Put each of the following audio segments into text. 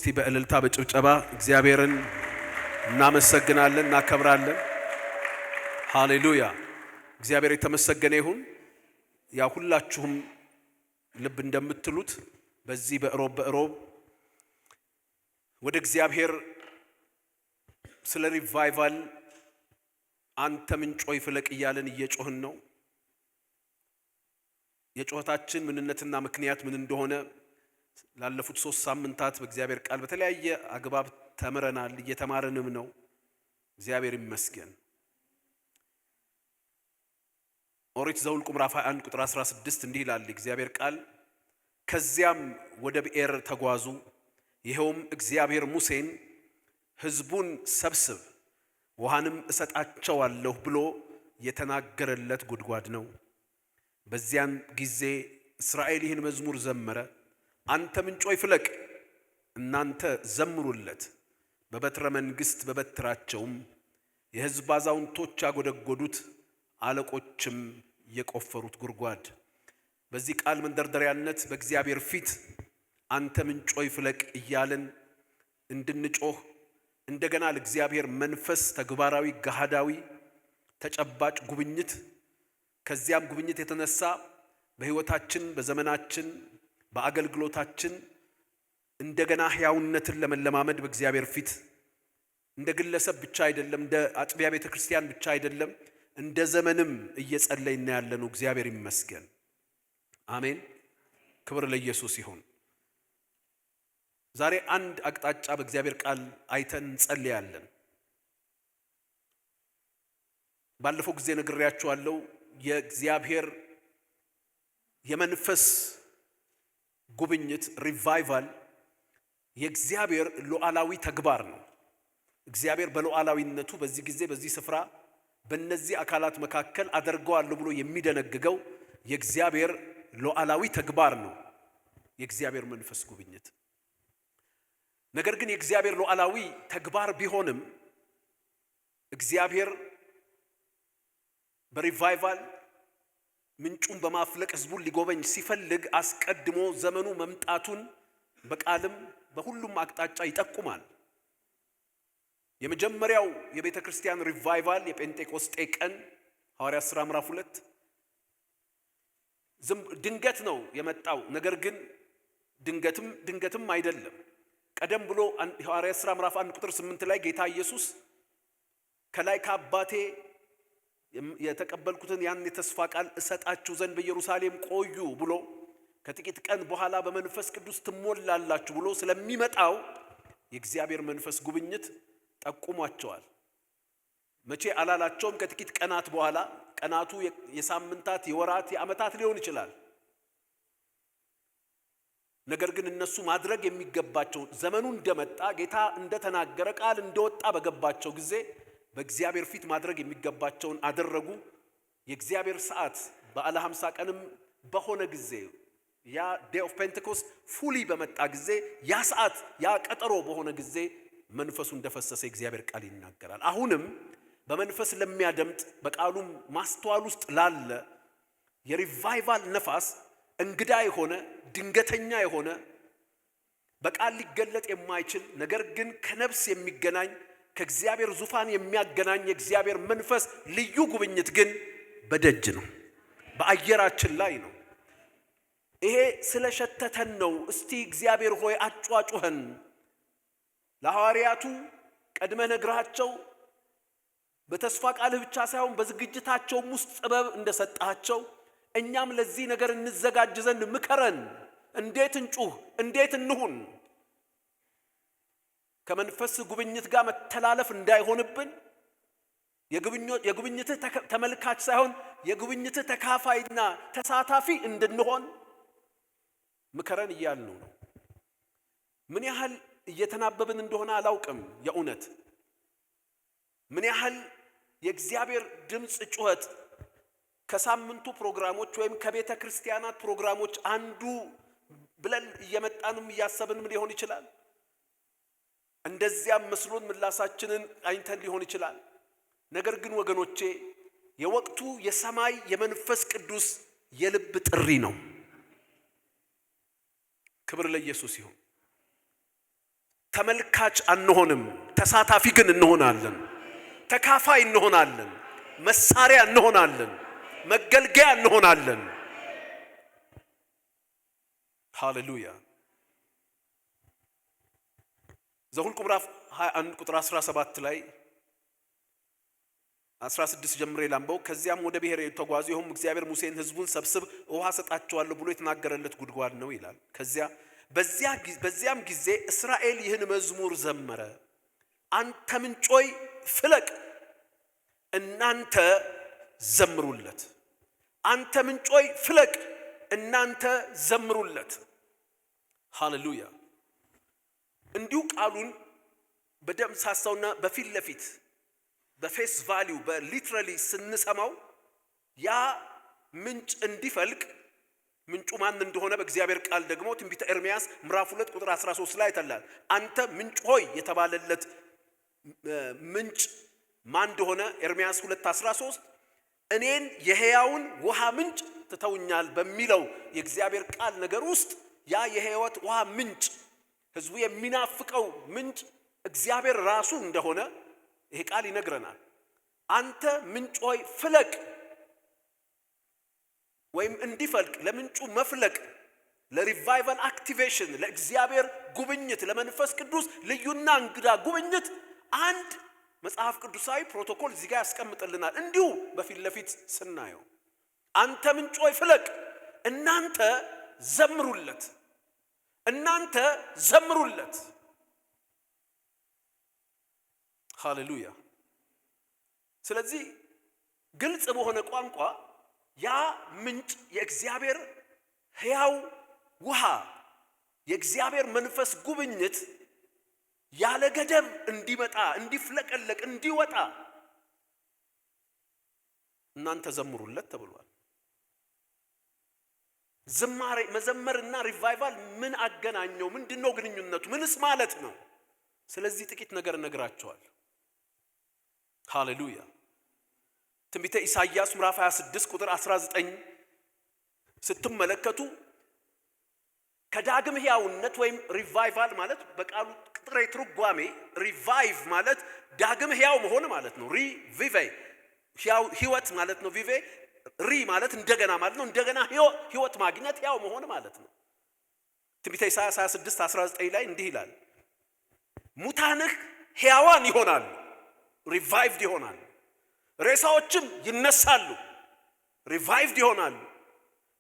እስቲ በእልልታ በጭብጨባ እግዚአብሔርን እናመሰግናለን እናከብራለን። ሃሌሉያ! እግዚአብሔር የተመሰገነ ይሁን። ያ ሁላችሁም ልብ እንደምትሉት በዚህ በእሮብ ወደ እግዚአብሔር ስለ ሪቫይቫል አንተ ምንጮይ ፍለቅ እያለን እየጮህን ነው። የጮህታችን ምንነትና ምክንያት ምን እንደሆነ ላለፉት 3 ሳምንታት በእግዚአብሔር ቃል በተለያየ አግባብ ተምረናል፣ እየተማረንም ነው። እግዚአብሔር ይመስገን። ኦሪት ዘኍልቍ ምዕራፍ 21 ቁጥር 16 እንዲህ ይላል እግዚአብሔር ቃል፣ ከዚያም ወደ ብኤር ተጓዙ፣ ይኸውም እግዚአብሔር ሙሴን ሕዝቡን ሰብስብ ውሃንም እሰጣቸዋለሁ ብሎ የተናገረለት ጉድጓድ ነው። በዚያን ጊዜ እስራኤል ይህን መዝሙር ዘመረ። አንተ ምንጮይ ፍለቅ፣ እናንተ ዘምሩለት፣ በበትረ መንግሥት በበትራቸውም የሕዝብ አዛውንቶች ያጎደጎዱት አለቆችም የቆፈሩት ጉድጓድ። በዚህ ቃል መንደርደሪያነት በእግዚአብሔር ፊት አንተ ምንጮይ ፍለቅ እያለን እንድንጮህ እንደገና ለእግዚአብሔር መንፈስ ተግባራዊ ገሃዳዊ ተጨባጭ ጉብኝት ከዚያም ጉብኝት የተነሳ በሕይወታችን በዘመናችን በአገልግሎታችን እንደገና ሕያውነትን ለመለማመድ በእግዚአብሔር ፊት እንደ ግለሰብ ብቻ አይደለም፣ እንደ አጥቢያ ቤተክርስቲያን ብቻ አይደለም፣ እንደ ዘመንም እየጸለይና ያለነው እግዚአብሔር ይመስገን። አሜን። ክብር ለኢየሱስ ይሁን። ዛሬ አንድ አቅጣጫ በእግዚአብሔር ቃል አይተን እንጸልያለን። ባለፈው ጊዜ ነግሬያችኋለሁ። የእግዚአብሔር የመንፈስ ጉብኝት ሪቫይቫል የእግዚአብሔር ሉዓላዊ ተግባር ነው። እግዚአብሔር በሉዓላዊነቱ በዚህ ጊዜ በዚህ ስፍራ በእነዚህ አካላት መካከል አደርገዋለሁ ብሎ የሚደነግገው የእግዚአብሔር ሉዓላዊ ተግባር ነው፣ የእግዚአብሔር መንፈስ ጉብኝት። ነገር ግን የእግዚአብሔር ሉዓላዊ ተግባር ቢሆንም እግዚአብሔር በሪቫይቫል ምንጩን በማፍለቅ ሕዝቡን ሊጎበኝ ሲፈልግ አስቀድሞ ዘመኑ መምጣቱን በቃልም በሁሉም አቅጣጫ ይጠቁማል። የመጀመሪያው የቤተ ክርስቲያን ሪቫይቫል የጴንጤቆስጤ ቀን ሐዋርያት ሥራ ምዕራፍ 2 ድንገት ነው የመጣው። ነገር ግን ድንገትም አይደለም። ቀደም ብሎ ሐዋርያት ሥራ ምዕራፍ 1 ቁጥር 8 ላይ ጌታ ኢየሱስ ከላይ ከአባቴ የተቀበልኩትን ያን የተስፋ ቃል እሰጣችሁ ዘንድ በኢየሩሳሌም ቆዩ ብሎ ከጥቂት ቀን በኋላ በመንፈስ ቅዱስ ትሞላላችሁ ብሎ ስለሚመጣው የእግዚአብሔር መንፈስ ጉብኝት ጠቁሟቸዋል። መቼ አላላቸውም። ከጥቂት ቀናት በኋላ፣ ቀናቱ የሳምንታት የወራት የዓመታት ሊሆን ይችላል። ነገር ግን እነሱ ማድረግ የሚገባቸው ዘመኑ እንደመጣ ጌታ እንደተናገረ ቃል እንደወጣ በገባቸው ጊዜ በእግዚአብሔር ፊት ማድረግ የሚገባቸውን አደረጉ። የእግዚአብሔር ሰዓት በዓለ 50 ቀንም በሆነ ጊዜ ያ ዴይ ኦፍ ፔንቴኮስት ፉሊ በመጣ ጊዜ ያ ሰዓት ያ ቀጠሮ በሆነ ጊዜ መንፈሱ እንደፈሰሰ የእግዚአብሔር ቃል ይናገራል። አሁንም በመንፈስ ለሚያደምጥ በቃሉም ማስተዋል ውስጥ ላለ የሪቫይቫል ነፋስ እንግዳ የሆነ ድንገተኛ የሆነ በቃል ሊገለጥ የማይችል ነገር ግን ከነፍስ የሚገናኝ ከእግዚአብሔር ዙፋን የሚያገናኝ የእግዚአብሔር መንፈስ ልዩ ጉብኝት ግን በደጅ ነው፣ በአየራችን ላይ ነው። ይሄ ስለሸተተን ነው። እስቲ እግዚአብሔር ሆይ አጫጩኸን። ለሐዋርያቱ ቀድመህ ነግራቸው በተስፋ ቃልህ ብቻ ሳይሆን በዝግጅታቸውም ውስጥ ጥበብ እንደሰጣቸው እኛም ለዚህ ነገር እንዘጋጅ ዘንድ ምከረን። እንዴት እንጩህ? እንዴት እንሁን? ከመንፈስ ጉብኝት ጋር መተላለፍ እንዳይሆንብን የጉብኝትህ ተመልካች ሳይሆን የጉብኝትህ ተካፋይና ተሳታፊ እንድንሆን ምከረን እያልነው ነው። ምን ያህል እየተናበብን እንደሆነ አላውቅም። የእውነት ምን ያህል የእግዚአብሔር ድምፅ ጩኸት ከሳምንቱ ፕሮግራሞች ወይም ከቤተ ክርስቲያናት ፕሮግራሞች አንዱ ብለን እየመጣንም እያሰብንም ሊሆን ይችላል። እንደዚያም መስሎን ምላሳችንን አይንተን ሊሆን ይችላል። ነገር ግን ወገኖቼ የወቅቱ የሰማይ የመንፈስ ቅዱስ የልብ ጥሪ ነው። ክብር ለኢየሱስ ይሁን። ተመልካች አንሆንም፣ ተሳታፊ ግን እንሆናለን። ተካፋይ እንሆናለን፣ መሳሪያ እንሆናለን፣ መገልገያ እንሆናለን። ሃሌሉያ። ዘኍልቍ ምዕራፍ 21 ቁጥር 17 ላይ 16 ጀምሬ ላንበው። ከዚያም ወደ ብሔረ ተጓዙ፣ ይኸውም እግዚአብሔር ሙሴን ሕዝቡን ሰብስብ ውሃ ሰጣቸዋለሁ ብሎ የተናገረለት ጉድጓድ ነው ይላል። በዚያም ጊዜ እስራኤል ይህን መዝሙር ዘመረ። አንተ ምንጮይ ፍለቅ፣ እናንተ ዘምሩለት። አንተ ምንጮይ ፍለቅ፣ እናንተ ዘምሩለት። ሃሌሉያ። እንዲሁ ቃሉን በደምሳሳውና በፊት ለፊት በፌስ ቫሊዩ በሊትራሊ ስንሰማው ያ ምንጭ እንዲፈልቅ ምንጩ ማን እንደሆነ በእግዚአብሔር ቃል ደግሞ ትንቢተ ኤርምያስ ምዕራፍ 2 ቁጥር 13 ላይ ተላል። አንተ ምንጭ ሆይ የተባለለት ምንጭ ማን እንደሆነ ኤርምያስ 2:13 እኔን የሕያውን ውሃ ምንጭ ትተውኛል በሚለው የእግዚአብሔር ቃል ነገር ውስጥ ያ የሕይወት ውሃ ምንጭ ሕዝቡ የሚናፍቀው ምንጭ እግዚአብሔር ራሱ እንደሆነ ይሄ ቃል ይነግረናል። አንተ ምንጭ ሆይ ፍለቅ፣ ወይም እንዲፈልቅ ለምንጩ መፍለቅ፣ ለሪቫይቫል አክቲቬሽን፣ ለእግዚአብሔር ጉብኝት፣ ለመንፈስ ቅዱስ ልዩና እንግዳ ጉብኝት አንድ መጽሐፍ ቅዱሳዊ ፕሮቶኮል እዚህ ጋር ያስቀምጥልናል። እንዲሁ በፊት ለፊት ስናየው አንተ ምንጭ ሆይ ፍለቅ፣ እናንተ ዘምሩለት፣ እናንተ ዘምሩለት። ሃሌሉያ። ስለዚህ ግልጽ በሆነ ቋንቋ ያ ምንጭ የእግዚአብሔር ሕያው ውሃ፣ የእግዚአብሔር መንፈስ ጉብኝት ያለ ገደብ እንዲመጣ፣ እንዲፍለቀለቅ፣ እንዲወጣ እናንተ ዘምሩለት ተብሏል። ዝማሬ መዘመርና ሪቫይቫል ምን አገናኘው? ምንድነው ግንኙነቱ? ምንስ ማለት ነው? ስለዚህ ጥቂት ነገር እነግራቸዋለሁ። ሃሌሉያ። ትንቢተ ኢሳይያስ ምዕራፍ 26 ቁጥር 19 ስትመለከቱ ከዳግም ሕያውነት ወይም ሪቫይቫል ማለት በቃሉ ጥሬ ትርጓሜ ሪቫይቭ ማለት ዳግም ሕያው መሆን ማለት ነው። ሪቪቬ ሕይወት ማለት ነው። ቪቬ ሪ ማለት እንደገና ማለት ነው። እንደገና ሕይወት ማግኘት ሕያው መሆን ማለት ነው። ትንቢተ ኢሳይያስ 26 19 ላይ እንዲህ ይላል፣ ሙታንህ ሕያዋን ይሆናሉ፣ ሪቫይቭድ ይሆናሉ። ሬሳዎችም ይነሳሉ፣ ሪቫይቭድ ይሆናሉ።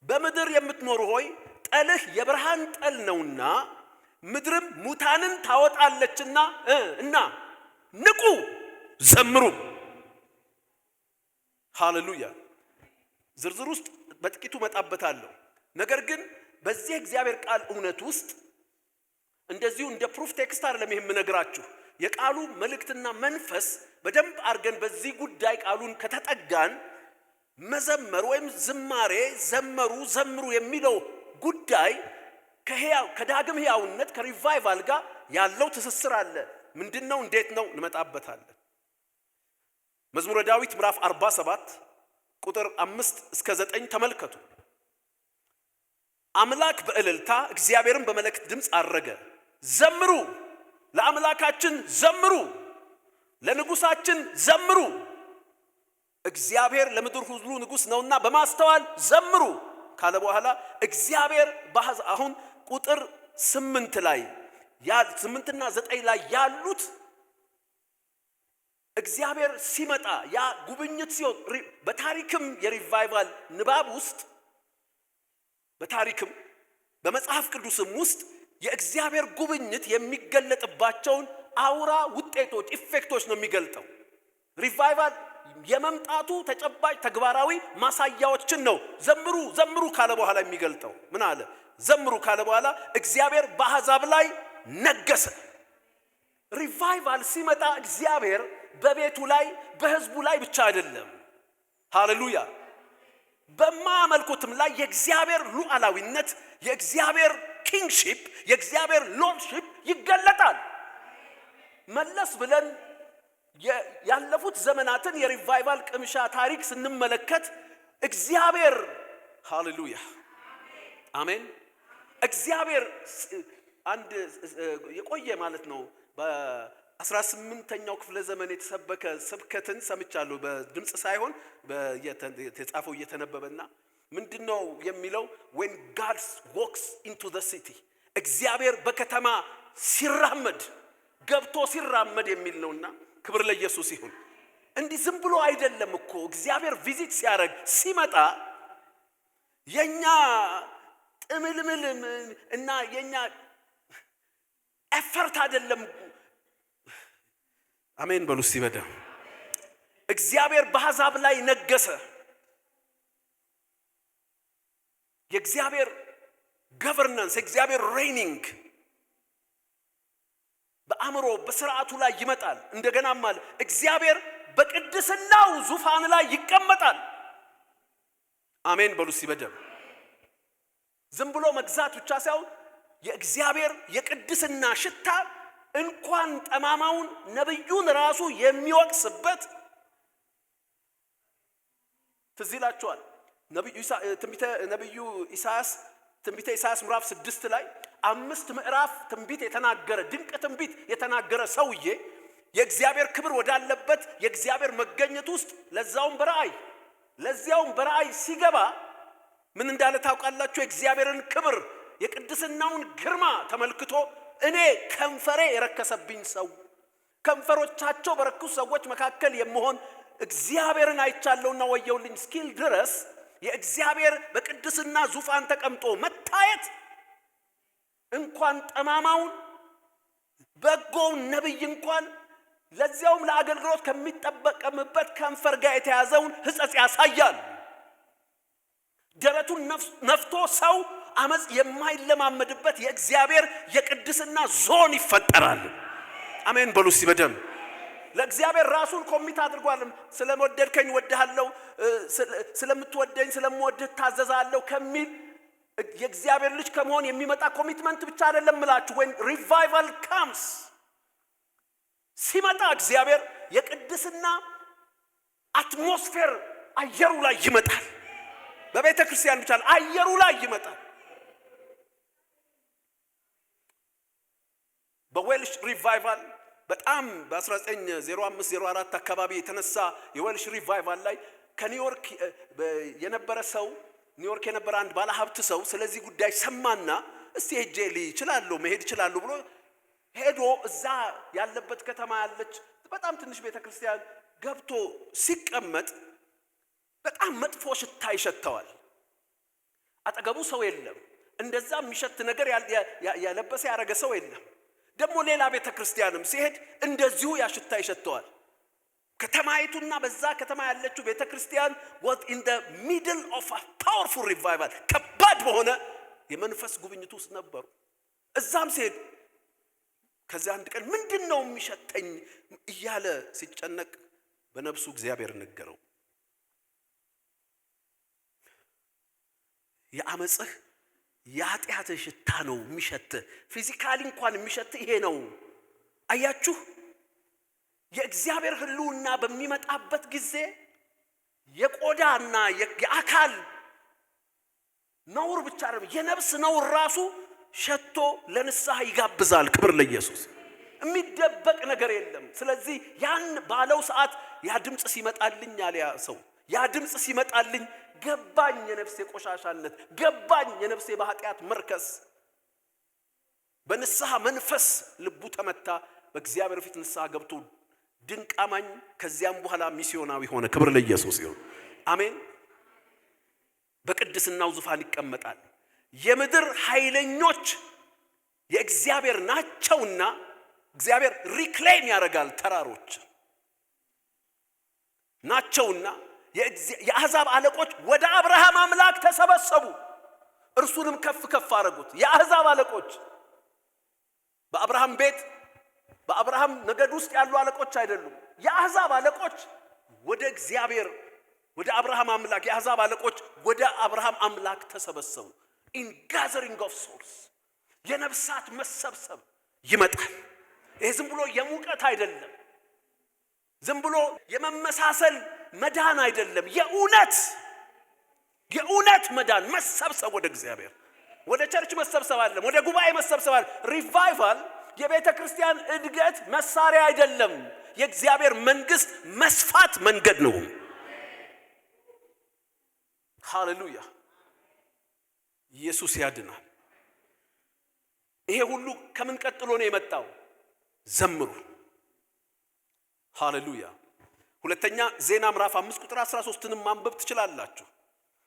በምድር የምትኖሩ ሆይ ጠልህ የብርሃን ጠል ነውና ምድርም ሙታንን ታወጣለችና እና ንቁ ዘምሩ። ሃሌሉያ። ዝርዝር ውስጥ በጥቂቱ መጣበታለሁ። ነገር ግን በዚህ እግዚአብሔር ቃል እውነት ውስጥ እንደዚሁ እንደ ፕሩፍ ቴክስት አይደለም የምነግራችሁ። የቃሉ መልእክትና መንፈስ በደንብ አድርገን በዚህ ጉዳይ ቃሉን ከተጠጋን መዘመር ወይም ዝማሬ ዘመሩ ዘምሩ የሚለው ጉዳይ ከዳግም ሕያውነት ከሪቫይቫል ጋር ያለው ትስስር አለ። ምንድነው? እንዴት ነው? እንመጣበታለን። መዝሙረ ዳዊት ምዕራፍ 47 ቁጥር 5 እስከ 9 ተመልከቱ። አምላክ በእልልታ እግዚአብሔርን በመለከት ድምፅ አረገ። ዘምሩ፣ ለአምላካችን ዘምሩ፣ ለንጉሳችን ዘምሩ። እግዚአብሔር ለምድር ሁሉ ንጉስ ነውና በማስተዋል ዘምሩ ካለ በኋላ እግዚአብሔር አሁን ቁጥር 8 ላይ 8 እና 9 ላይ ያሉት እግዚአብሔር ሲመጣ ያ ጉብኝት ሲሆን በታሪክም የሪቫይቫል ንባብ ውስጥ በታሪክም በመጽሐፍ ቅዱስም ውስጥ የእግዚአብሔር ጉብኝት የሚገለጥባቸውን አውራ ውጤቶች ኢፌክቶች ነው የሚገልጠው። ሪቫይቫል የመምጣቱ ተጨባጭ ተግባራዊ ማሳያዎችን ነው ዘምሩ ዘምሩ ካለ በኋላ የሚገልጠው። ምን አለ? ዘምሩ ካለ በኋላ እግዚአብሔር በአሕዛብ ላይ ነገሰ። ሪቫይቫል ሲመጣ እግዚአብሔር በቤቱ ላይ በሕዝቡ ላይ ብቻ አይደለም። ሃሌሉያ። በማያመልኩትም ላይ የእግዚአብሔር ሉዓላዊነት፣ የእግዚአብሔር ኪንግሺፕ፣ የእግዚአብሔር ሎርድሺፕ ይገለጣል። መለስ ብለን ያለፉት ዘመናትን የሪቫይቫል ቅምሻ ታሪክ ስንመለከት እግዚአብሔር ሃሌሉያ አሜን፣ እግዚአብሔር አንድ የቆየ ማለት ነው በ18ኛው ክፍለ ዘመን የተሰበከ ስብከትን ሰምቻለሁ። በድምጽ ሳይሆን የተጻፈው እየተነበበና ምንድነው የሚለው? when God walks into the city እግዚአብሔር በከተማ ሲራመድ ገብቶ ሲራመድ የሚል ነውና ክብር ለኢየሱስ ይሁን። እንዲህ ዝም ብሎ አይደለም እኮ እግዚአብሔር ቪዚት ሲያደርግ ሲመጣ የኛ ጥምልምል እና የኛ ኤፈርት አይደለም። አሜን በሉ እስቲ በደም እግዚአብሔር በአሕዛብ ላይ ነገሰ። የእግዚአብሔር ገቨርናንስ የእግዚአብሔር ሬይኒንግ በአእምሮ በስርዓቱ ላይ ይመጣል። እንደገናም ማለት እግዚአብሔር በቅድስናው ዙፋን ላይ ይቀመጣል። አሜን በሉ እስቲ በደም ዝም ብሎ መግዛት ብቻ ሳይሆን የእግዚአብሔር የቅድስና ሽታ እንኳን ጠማማውን ነብዩን ራሱ የሚወቅስበት ትዝ ይላችኋል። ነብዩ ኢሳይያስ ትንቢተ ኢሳይያስ ምዕራፍ 6 ላይ 5 ምዕራፍ ትንቢት የተናገረ ድንቅ ትንቢት የተናገረ ሰውዬ የእግዚአብሔር ክብር ወዳለበት የእግዚአብሔር መገኘት ውስጥ ለዚያውም በራእይ ሲገባ ምን እንዳለ ታውቃላችሁ? የእግዚአብሔርን ክብር የቅድስናውን ግርማ ተመልክቶ እኔ ከንፈሬ የረከሰብኝ ሰው ከንፈሮቻቸው በረከሱ ሰዎች መካከል የምሆን እግዚአብሔርን አይቻለውና ወየውልኝ እስኪል ድረስ የእግዚአብሔር በቅድስና ዙፋን ተቀምጦ መታየት እንኳን ጠማማውን በጎውን ነብይ እንኳን ለዚያውም ለአገልግሎት ከሚጠበቅበት ከንፈር ጋር የተያዘውን ሕጸጽ ያሳያል። ደረቱን ነፍቶ ሰው አመጽ የማይለማመድበት የእግዚአብሔር የቅድስና ዞን ይፈጠራል። አሜን በሉ እስቲ በደም ለእግዚአብሔር ራሱን ኮሚት አድርጓል። ስለወደድከኝ ወድሃለሁ፣ ስለምትወደኝ ስለምወድህ ታዘዛለሁ ከሚል የእግዚአብሔር ልጅ ከመሆን የሚመጣ ኮሚትመንት ብቻ አይደለም ምላችሁ። when revival comes ሲመጣ እግዚአብሔር የቅድስና አትሞስፌር አየሩ ላይ ይመጣል። በቤተ ክርስቲያን ብቻ አየሩ ላይ ይመጣል። በዌልሽ ሪቫይቫል በጣም በ1905-04 አካባቢ የተነሳ የዌልሽ ሪቫይቫል ላይ ከኒውዮርክ የነበረ ሰው ኒውዮርክ የነበረ አንድ ባለ ሀብት ሰው ስለዚህ ጉዳይ ሰማና እስቲ ሄጄ መሄድ ይችላል ብሎ ሄዶ እዛ ያለበት ከተማ ያለች በጣም ትንሽ ቤተክርስቲያን ገብቶ ሲቀመጥ በጣም መጥፎ ሽታ ይሸተዋል። አጠገቡ ሰው የለም። እንደዛ የሚሸት ነገር ያለበሰ ያረገ ሰው የለም። ደግሞ ሌላ ቤተክርስቲያንም ሲሄድ እንደዚሁ ያሽታ ይሸተዋል። ከተማይቱና በዛ ከተማ ያለችው ቤተክርስቲያን was in the middle of a powerful revival ከባድ በሆነ የመንፈስ ጉብኝት ውስጥ ነበሩ። እዛም ሲሄድ ከዚያ አንድ ቀን ምንድነው የሚሸተኝ እያለ ሲጨነቅ በነፍሱ እግዚአብሔር ነገረው። የአመጽህ የኃጢአትህ ሽታ ነው የሚሸት። ፊዚካሊ እንኳን የሚሸት ይሄ ነው። አያችሁ የእግዚአብሔር ህልውና በሚመጣበት ጊዜ የቆዳና የአካል ነውር ብቻ አይደለም የነፍስ ነውር ራሱ ሸቶ ለንስሐ ይጋብዛል። ክብር ለኢየሱስ። የሚደበቅ ነገር የለም። ስለዚህ ያን ባለው ሰዓት ያ ድምጽ ሲመጣልኝ አለ ያ ሰው ያ ድምጽ ሲመጣልኝ ገባኝ የነፍሴ ቆሻሻነት፣ ገባኝ የነፍሴ በኃጢአት መርከስ። በንስሐ መንፈስ ልቡ ተመታ። በእግዚአብሔር ፊት ንስሐ ገብቶ ድንቅ አማኝ ከዚያም በኋላ ሚስዮናዊ ሆነ። ክብር ለኢየሱስ ይሁን። አሜን። በቅድስናው ዙፋን ይቀመጣል። የምድር ኃይለኞች የእግዚአብሔር ናቸውና እግዚአብሔር ሪክሌም ያደርጋል። ተራሮች ናቸውና የአሕዛብ አለቆች ወደ አብርሃም አምላክ ተሰበሰቡ፣ እርሱንም ከፍ ከፍ አደረጉት። የአሕዛብ አለቆች በአብርሃም ቤት በአብርሃም ነገድ ውስጥ ያሉ አለቆች አይደሉም። የአሕዛብ አለቆች ወደ እግዚአብሔር ወደ አብርሃም አምላክ የአሕዛብ አለቆች ወደ አብርሃም አምላክ ተሰበሰቡ። in gathering of souls የነፍሳት መሰብሰብ ይመጣል። ይሄ ዝም ብሎ የሙቀት አይደለም፣ ዝም ብሎ የመመሳሰል መዳን አይደለም። የእውነት መዳን መሰብሰብ ወደ እግዚአብሔር ወደ ቸርች መሰብሰብ አይደለም፣ ወደ ጉባኤ መሰብሰብ አይደለም። ሪቫይቫል የቤተ ክርስቲያን እድገት መሳሪያ አይደለም፣ የእግዚአብሔር መንግስት መስፋት መንገድ ነው። ሃሌሉያ! ኢየሱስ ያድናል። ይሄ ሁሉ ከምን ቀጥሎ ነው የመጣው? ዘምሩ። ሃሌሉያ! ሁለተኛ ዜና ምዕራፍ 5 ቁጥር 13ንም ማንበብ ትችላላችሁ።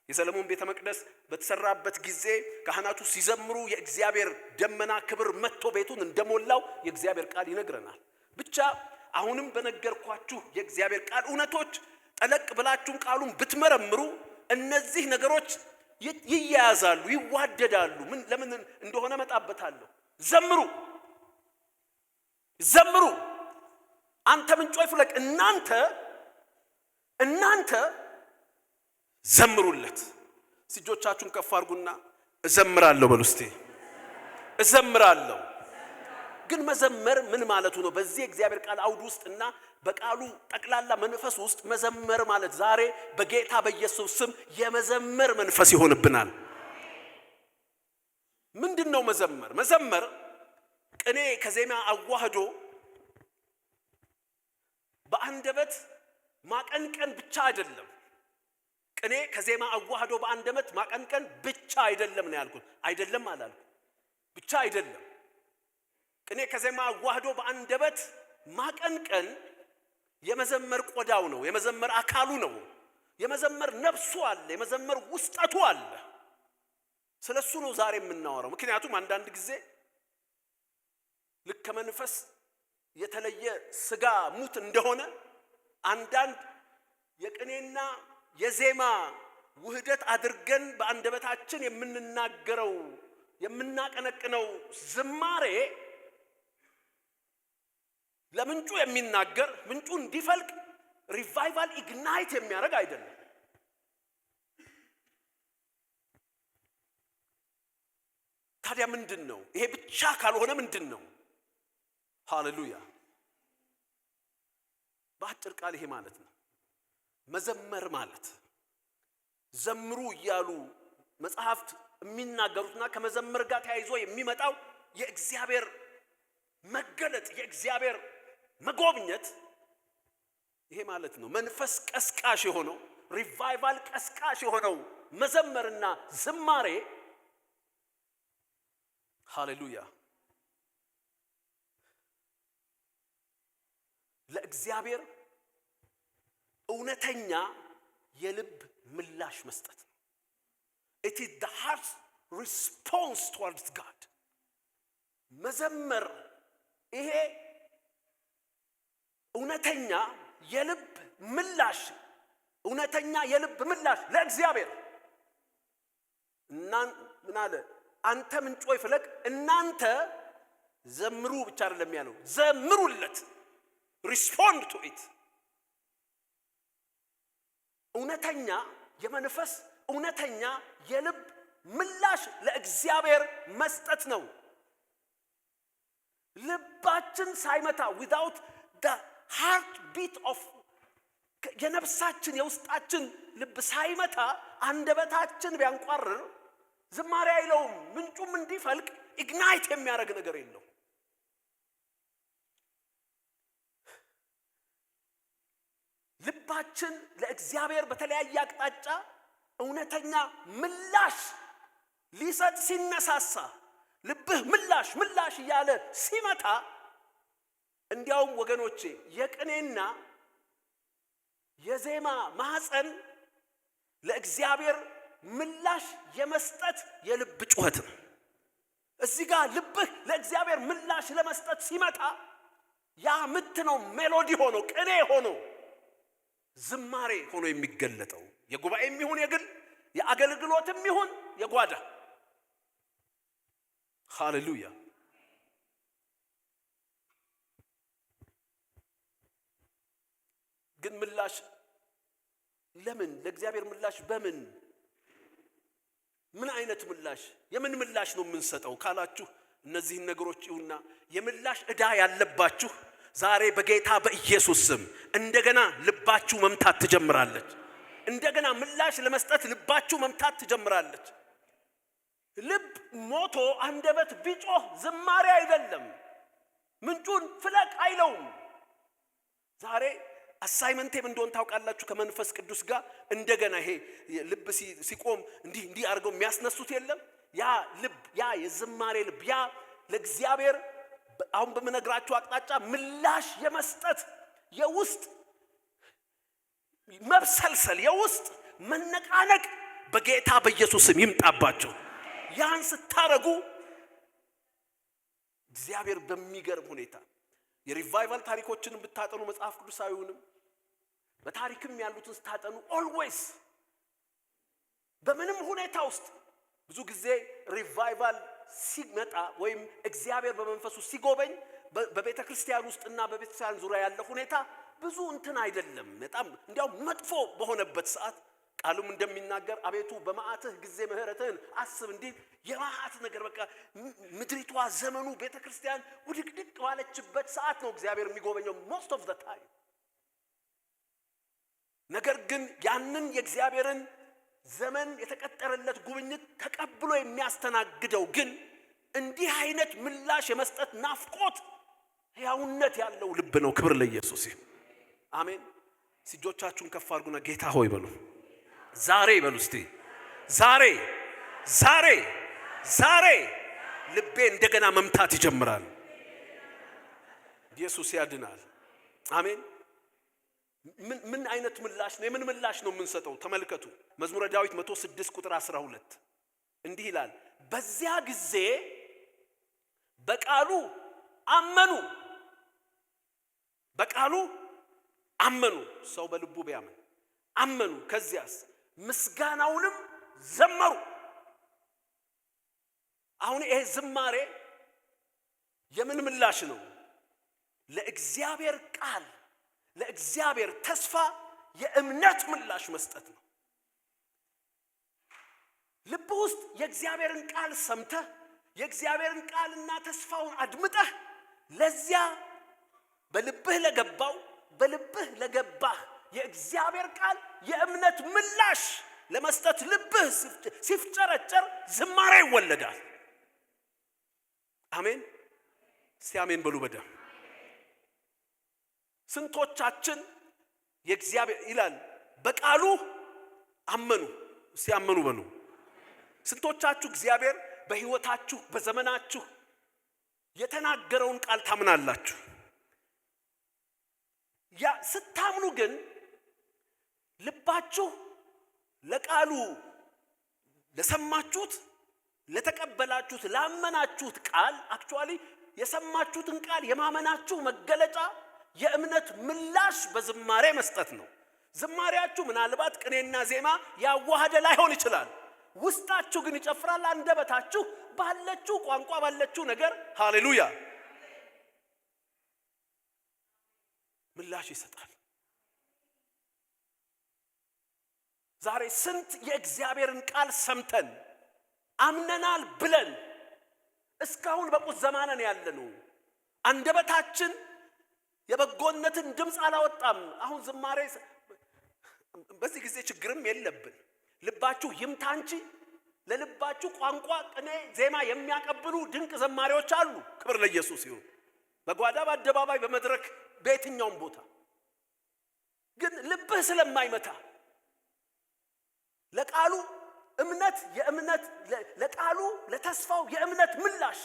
የሰለሞን ቤተ መቅደስ በተሰራበት ጊዜ ካህናቱ ሲዘምሩ የእግዚአብሔር ደመና ክብር መጥቶ ቤቱን እንደሞላው የእግዚአብሔር ቃል ይነግረናል። ብቻ አሁንም በነገርኳችሁ የእግዚአብሔር ቃል እውነቶች ጠለቅ ብላችሁም ቃሉን ብትመረምሩ እነዚህ ነገሮች ይያያዛሉ፣ ይዋደዳሉ። ለምን እንደሆነ መጣበታለሁ። ዘምሩ፣ ዘምሩ። አንተ ምንጮች ፍለቅ፣ እናንተ ዘምሩለት። እጆቻችሁን ከፍ አድርጉና እዘምራለሁ በሉ እስቲ። እዘምራለሁ። ግን መዘመር ምን ማለቱ ነው? በዚህ እግዚአብሔር ቃል አውድ ውስጥና በቃሉ ጠቅላላ መንፈስ ውስጥ መዘመር ማለት ዛሬ በጌታ በኢየሱስ ስም የመዘመር መንፈስ ይሆንብናል። ምንድነው መዘመር? መዘመር ቅኔ ከዜማ አዋህዶ በአንደበት ማቀንቀን ብቻ አይደለም። ቅኔ ከዜማ አዋህዶ በአንደበት ማቀንቀን ብቻ አይደለም ነው ያልኩት። አይደለም አላልኩም፣ ብቻ አይደለም። ቅኔ ከዜማ አዋህዶ በአንደበት ማቀንቀን የመዘመር ቆዳው ነው፣ የመዘመር አካሉ ነው፣ የመዘመር ነፍሱ አለ፣ የመዘመር ውስጠቱ አለ። ስለሱ ነው ዛሬ የምናወራው። ምክንያቱም አንዳንድ ጊዜ ልክ ከመንፈስ የተለየ ስጋ ሙት እንደሆነ አንዳንድ የቅኔና የዜማ ውህደት አድርገን በአንደበታችን የምንናገረው የምናቀነቅነው ዝማሬ ለምንጩ የሚናገር ምንጩ እንዲፈልቅ ሪቫይቫል ኢግናይት የሚያደርግ አይደለም። ታዲያ ምንድነው? ይሄ ብቻ ካልሆነ ምንድነው? ሃሌሉያ! በአጭር ቃል ይሄ ማለት ነው መዘመር ማለት። ዘምሩ እያሉ መጽሐፍት የሚናገሩትና ከመዘመር ጋር ተያይዞ የሚመጣው የእግዚአብሔር መገለጥ የእግዚአብሔር መጎብኘት ይሄ ማለት ነው። መንፈስ ቀስቃሽ የሆነው ሪቫይቫል ቀስቃሽ የሆነው መዘመርና ዝማሬ ሃሌሉያ ለእግዚአብሔር እውነተኛ የልብ ምላሽ መስጠት ነው። It is the heart's response towards God. መዘመር ይሄ እውነተኛ የልብ ምላሽ ለእግዚአብሔር ምን አለ? አንተ ምንጮች ፍለቅ፣ እናንተ ዘምሩ ብቻ አይደለም ያለው፣ ዘምሩለት። respond to it። እውነተኛ የመንፈስ እውነተኛ የልብ ምላሽ ለእግዚአብሔር መስጠት ነው። ልባችን ሳይመታ without the heartbeat of የነፍሳችን የውስጣችን ልብ ሳይመታ አንደበታችን ቢያንቋርር ዝማሬ አይለውም። ምንጩም እንዲፈልቅ ኢግናይት የሚያደርግ ነገር የለው። ልባችን ለእግዚአብሔር በተለያየ አቅጣጫ እውነተኛ ምላሽ ሊሰጥ ሲነሳሳ ልብህ ምላሽ እያለ ሲመታ እንዲያውም ወገኖቼ የቅኔና የዜማ ማህፀን ለእግዚአብሔር ምላሽ የመስጠት የልብ ጩኸት ነው። እዚህ ጋር ልብህ ለእግዚአብሔር ምላሽ ለመስጠት ሲመታ ያ ምት ነው ሜሎዲ ሆኖ ቅኔ ሆኖ ዝማሬ ሆኖ የሚገለጠው የጉባኤም ይሁን የግል የአገልግሎትም ይሁን የጓዳ። ሃሌሉያ! ግን ምላሽ ለምን ለእግዚአብሔር ምላሽ በምን ምን አይነት ምላሽ የምን ምላሽ ነው የምንሰጠው ካላችሁ እነዚህን ነገሮች ይሁንና የምላሽ ዕዳ ያለባችሁ ዛሬ በጌታ በኢየሱስ ስም እንደገና ልባችሁ መምታት ትጀምራለች። እንደገና ምላሽ ለመስጠት ልባችሁ መምታት ትጀምራለች። ልብ ሞቶ አንደበት ቢጮህ ዝማሬ አይደለም። ምንጩን ፍለቅ አይለውም። ዛሬ አሳይመንቴም እንደሆን ታውቃላችሁ ከመንፈስ ቅዱስ ጋር እንደገና ይሄ ልብ ሲቆም እንዲህ አድርገው የሚያስነሱት የለም። ያ ልብ ያ የዝማሬ ልብ ያ ለእግዚአብሔር አሁን በመነግራችሁ አቅጣጫ ምላሽ የመስጠት የውስጥ መብሰልሰል የውስጥ መነቃነቅ በጌታ በኢየሱስም ይምጣባቸው። ያን ስታረጉ እግዚአብሔር በሚገርም ሁኔታ የሪቫይቫል ታሪኮችን ብታጠኑ መጽሐፍ ቅዱሳዊውንም በታሪክም ያሉትን ስታጠኑ ኦልዌይስ በምንም ሁኔታ ውስጥ ብዙ ጊዜ ሪቫይቫል ሲመጣ ወይም እግዚአብሔር በመንፈሱ ሲጎበኝ በቤተ ክርስቲያን ውስጥና በቤተ ክርስቲያን ዙሪያ ያለው ሁኔታ ብዙ እንትን አይደለም። በጣም እንዲያው መጥፎ በሆነበት ሰዓት ቃሉም እንደሚናገር አቤቱ በመዓትህ ጊዜ ምህረትህን አስብ እንዲል የመዓት ነገር በቃ ምድሪቷ ዘመኑ ቤተ ክርስቲያን ውድቅድቅ ባለችበት ሰዓት ነው እግዚአብሔር የሚጎበኘው most of the time። ነገር ግን ያንን የእግዚአብሔርን ዘመን የተቀጠረለት ጉብኝት ተቀብሎ የሚያስተናግደው ግን እንዲህ አይነት ምላሽ የመስጠት ናፍቆት ሕያውነት ያለው ልብ ነው። ክብር ለኢየሱስ ይሁን። አሜን። እጆቻችሁን ከፍ አድርጉና ጌታ ሆይ በሉ። ዛሬ በሉ እስቲ ዛሬ ልቤ እንደገና መምታት ይጀምራል። ኢየሱስ ያድናል። አሜን። ምን አይነት ምላሽ ነው? የምን ምላሽ ነው የምንሰጠው? ተመልከቱ። መዝሙረ ዳዊት 106 ቁጥር 12 እንዲህ ይላል፣ በዚያ ጊዜ በቃሉ አመኑ። ሰው በልቡ ቢያምን አመኑ። ከዚያስ ምስጋናውንም ዘመሩ። አሁን ይሄ ዝማሬ የምን ምላሽ ነው? ለእግዚአብሔር ቃል ለእግዚአብሔር ተስፋ የእምነት ምላሽ መስጠት ነው። ልብ ውስጥ የእግዚአብሔርን ቃል ሰምተህ የእግዚአብሔርን ቃልና ተስፋውን አድምጠህ ለዚያ በልብህ ለገባህ የእግዚአብሔር ቃል የእምነት ምላሽ ለመስጠት ልብህ ሲፍጨረጨር ዝማሬ ይወለዳል። አሜን። ሲያሜን በሉ በደም። ስንቶቻችን የእግዚአብሔር ይላል በቃሉ አመኑ። ሲያመኑ በሉ። ስንቶቻችሁ እግዚአብሔር በሕይወታችሁ በዘመናችሁ የተናገረውን ቃል ታምናላችሁ? ያ ስታምኑ ግን ልባችሁ ለቃሉ ለሰማችሁት ለተቀበላችሁት ላመናችሁት ቃል አክቹአሊ የሰማችሁትን ቃል የማመናችሁ መገለጫ የእምነት ምላሽ በዝማሬ መስጠት ነው። ዝማሬያችሁ ምናልባት ቅኔና ዜማ ያዋሃደ ላይሆን ይችላል። ውስጣችሁ ግን ይጨፍራል። አንደበታችሁ ባለችው ቋንቋ ባለችው ነገር ሃሌሉያ ምላሽ ይሰጣል። ዛሬ ስንት የእግዚአብሔርን ቃል ሰምተን አምነናል ብለን እስካሁን በቁት ዘማነን ያለነው አንደበታችን የበጎነትን ድምፅ አላወጣም። አሁን ዝማሬ በዚህ ጊዜ ችግርም የለብን። ልባችሁ ይምታ እንጂ ለልባችሁ ቋንቋ ቅኔ ዜማ የሚያቀብሉ ድንቅ ዘማሪዎች አሉ። ክብር ለኢየሱስ ይሁን። በጓዳ በአደባባይ በመድረክ በየትኛውም ቦታ ግን ልብህ ስለማይመታ ለቃሉ እምነት የእምነት ለቃሉ ለተስፋው የእምነት ምላሽ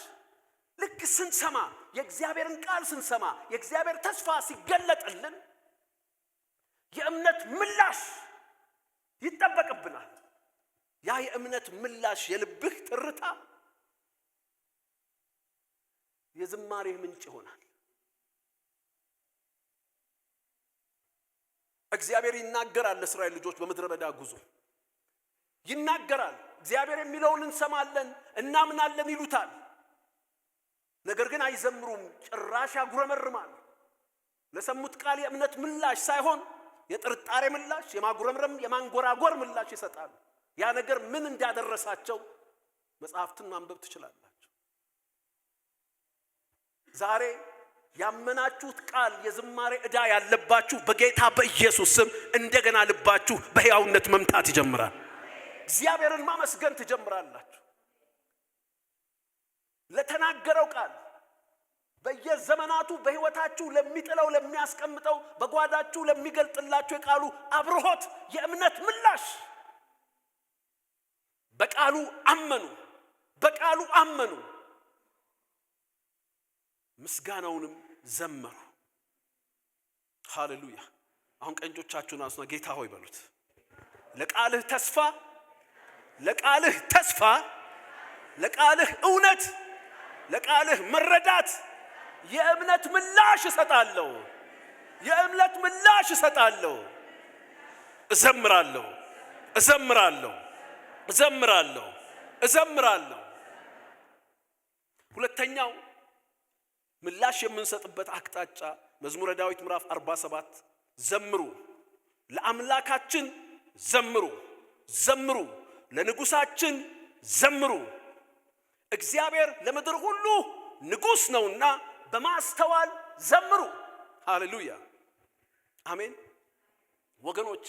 ልክ ስንሰማ የእግዚአብሔርን ቃል ስንሰማ የእግዚአብሔር ተስፋ ሲገለጥልን የእምነት ምላሽ ይጠበቅብናል። ያ የእምነት ምላሽ የልብህ ትርታ የዝማሬ ምንጭ ይሆናል። እግዚአብሔር ይናገራል ለእስራኤል ልጆች በምድረ በዳ ጉዞ ይናገራል። እግዚአብሔር የሚለውን እንሰማለን እናምናለን ይሉታል። ነገር ግን አይዘምሩም። ጭራሽ ያጉረመርማል። ለሰሙት ቃል የእምነት ምላሽ ሳይሆን የጥርጣሬ ምላሽ፣ የማጉረምረም የማንጎራጎር ምላሽ ይሰጣሉ። ያ ነገር ምን እንዳደረሳቸው መጽሐፍትን ማንበብ ትችላላችሁ። ዛሬ ያመናችሁት ቃል የዝማሬ ዕዳ ያለባችሁ በጌታ በኢየሱስ ስም እንደገና ልባችሁ በሕያውነት መምታት ይጀምራል። እግዚአብሔርን ማመስገን ትጀምራላችሁ። ለተናገረው ቃል በየዘመናቱ በሕይወታችሁ ለሚጥለው ለሚያስቀምጠው በጓዳችሁ ለሚገልጥላችሁ የቃሉ አብርሆት የእምነት ምላሽ በቃሉ አመኑ፣ ምስጋናውንም ዘመሩ። ሃሌሉያ። አሁን ቀንጆቻችሁን አንሱና ጌታ ሆይ በሉት። ለቃልህ ተስፋ፣ ለቃልህ እውነት፣ ለቃልህ መረዳት የእምነት ምላሽ እሰጣለሁ። እዘምራለሁ። ሁለተኛው ምላሽ የምንሰጥበት አቅጣጫ መዝሙረ ዳዊት ምዕራፍ 47 ዘምሩ፣ ለአምላካችን ዘምሩ፣ ለንጉሳችን ዘምሩ። እግዚአብሔር ለምድር ሁሉ ንጉስ ነውና በማስተዋል ዘምሩ። ሃሌሉያ አሜን ወገኖቼ፣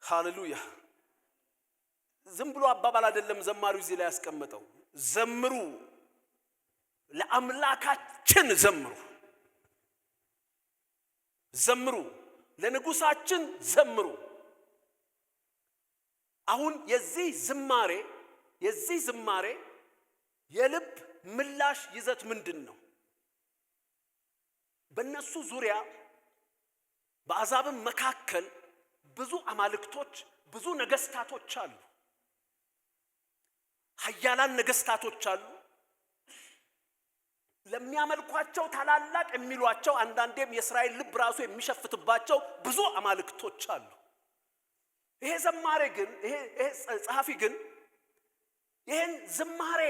ሃሌሉያ። ዝም ብሎ አባባል አይደለም ዘማሪው እዚህ ላይ ያስቀመጠው። ዘምሩ፣ ለአምላካችን ዘምሩ፣ ለንጉሳችን ዘምሩ። አሁን የዚህ ዝማሬ የልብ ምላሽ ይዘት ምንድን ነው? በእነሱ ዙሪያ በአሕዛብም መካከል ብዙ አማልክቶች፣ ብዙ ነገስታቶች አሉ። ኃያላን ነገስታቶች አሉ። ለሚያመልኳቸው ታላላቅ የሚሏቸው አንዳንዴም የእስራኤል ልብ ራሱ የሚሸፍትባቸው ብዙ አማልክቶች አሉ። ይሄ ጸሐፊ ግን ይሄን ዝማሬ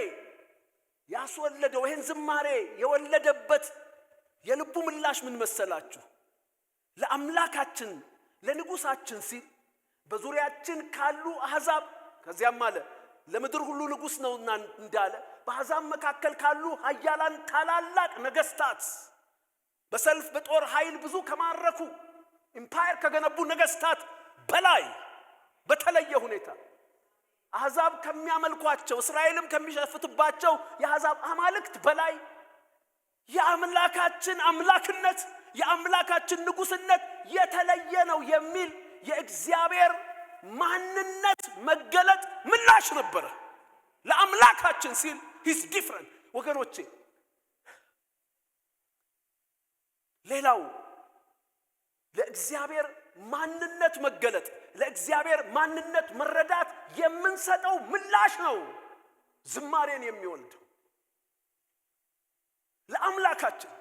ያስወለደው፣ ይሄን ዝማሬ የወለደበት የልቡ ምላሽ ምን መሰላችሁ? ለአምላካችን ለንጉሳችን ሲል በዙሪያችን ካሉ አሕዛብ፣ ከዚያም አለ ለምድር ሁሉ ንጉስ ነውና እንዳለ በአሕዛብ መካከል ካሉ ኃያላን ታላላቅ ነገስታት፣ በሰልፍ በጦር ኃይል ብዙ ከማረኩ ኢምፓየር ከገነቡ ነገስታት በላይ በተለየ ሁኔታ አሕዛብ ከሚያመልኳቸው እስራኤልም ከሚሸፍትባቸው የአሕዛብ አማልክት በላይ የአምላካችን አምላክነት የአምላካችን ንጉስነት የተለየ ነው የሚል የእግዚአብሔር ማንነት መገለጥ ምላሽ ነበረ። ለአምላካችን ሲል he's different ወገኖቼ። ሌላው ለእግዚአብሔር ማንነት መገለጥ፣ ለእግዚአብሔር ማንነት መረዳት የምንሰጠው ምላሽ ነው ዝማሬን የሚወልደው። ለአምላካችን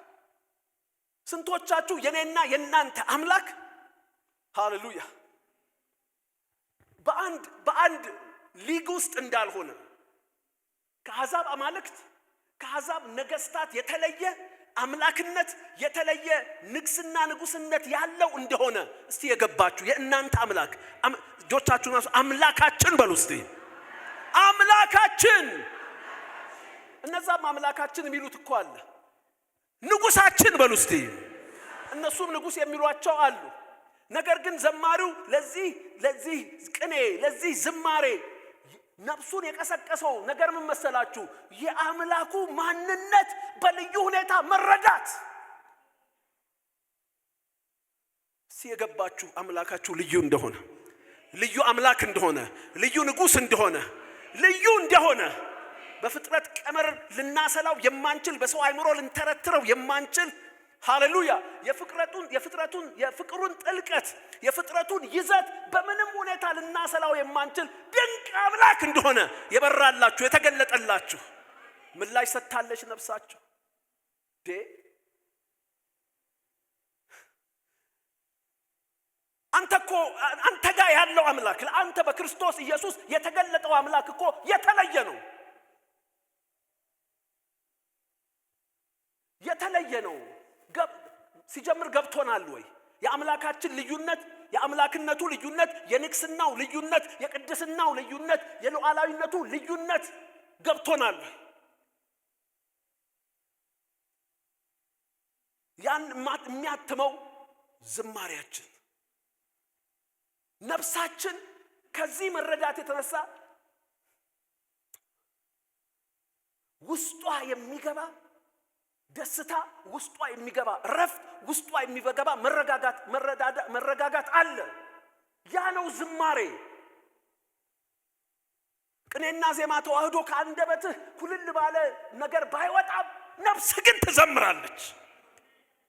ስንቶቻችሁ የኔና የናንተ አምላክ ሃሌሉያ በአንድ ሊግ ውስጥ እንዳልሆነ ከአሕዛብ አማልክት ከአሕዛብ ነገስታት የተለየ አምላክነት የተለየ ንግስና ንጉስነት ያለው እንደሆነ እስቲ የገባችሁ የእናንተ አምላክ እጆቻችሁን አንሱ። አምላካችን በሉ እስቲ አምላካችን። እነዛም አምላካችን የሚሉት እኮ አለ። ንጉሳችን በሉ እስቲ። እነሱም ንጉስ የሚሏቸው አሉ። ነገር ግን ዘማሪው ለዚህ ቅኔ ለዚህ ዝማሬ ነፍሱን የቀሰቀሰው ነገር ምን መሰላችሁ? የአምላኩ ማንነት በልዩ ሁኔታ መረዳት። ሲየገባችሁ አምላካችሁ ልዩ እንደሆነ፣ ልዩ አምላክ እንደሆነ፣ ልዩ ንጉስ እንደሆነ በፍጥረት ቀመር ልናሰላው የማንችል በሰው አይምሮ ልንተረትረው የማንችል ሃሌሉያ የፍቅሩን ጥልቀት የፍጥረቱን ይዘት በምንም ሁኔታ ልናሰላው የማንችል ድንቅ አምላክ እንደሆነ የበራላችሁ የተገለጠላችሁ ምላሽ ሰጥታለች ነፍሳችሁ። አንተ ጋር ያለው አምላክ ለአንተ በክርስቶስ ኢየሱስ የተገለጠው አምላክ እኮ የተለየ ነው። ሲጀምር ገብቶናል ወይ? የአምላካችን ልዩነት፣ የአምላክነቱ ልዩነት፣ የንግስናው ልዩነት፣ የቅድስናው ልዩነት፣ የሉዓላዊነቱ ልዩነት ገብቶናል። ያን የሚያትመው ዝማሬያችን ነፍሳችን ከዚህ መረዳት የተነሳ ውስጧ የሚገባ ደስታ፣ ውስጧ የሚገባ ረፍት፣ ውስጧ የሚገባ መረጋጋት አለ። ያ ነው ዝማሬ። ቅኔና ዜማ ተዋህዶ ከአንደበትህ ኩልል ባለ ነገር ባይወጣም ነፍስ ግን ትዘምራለች።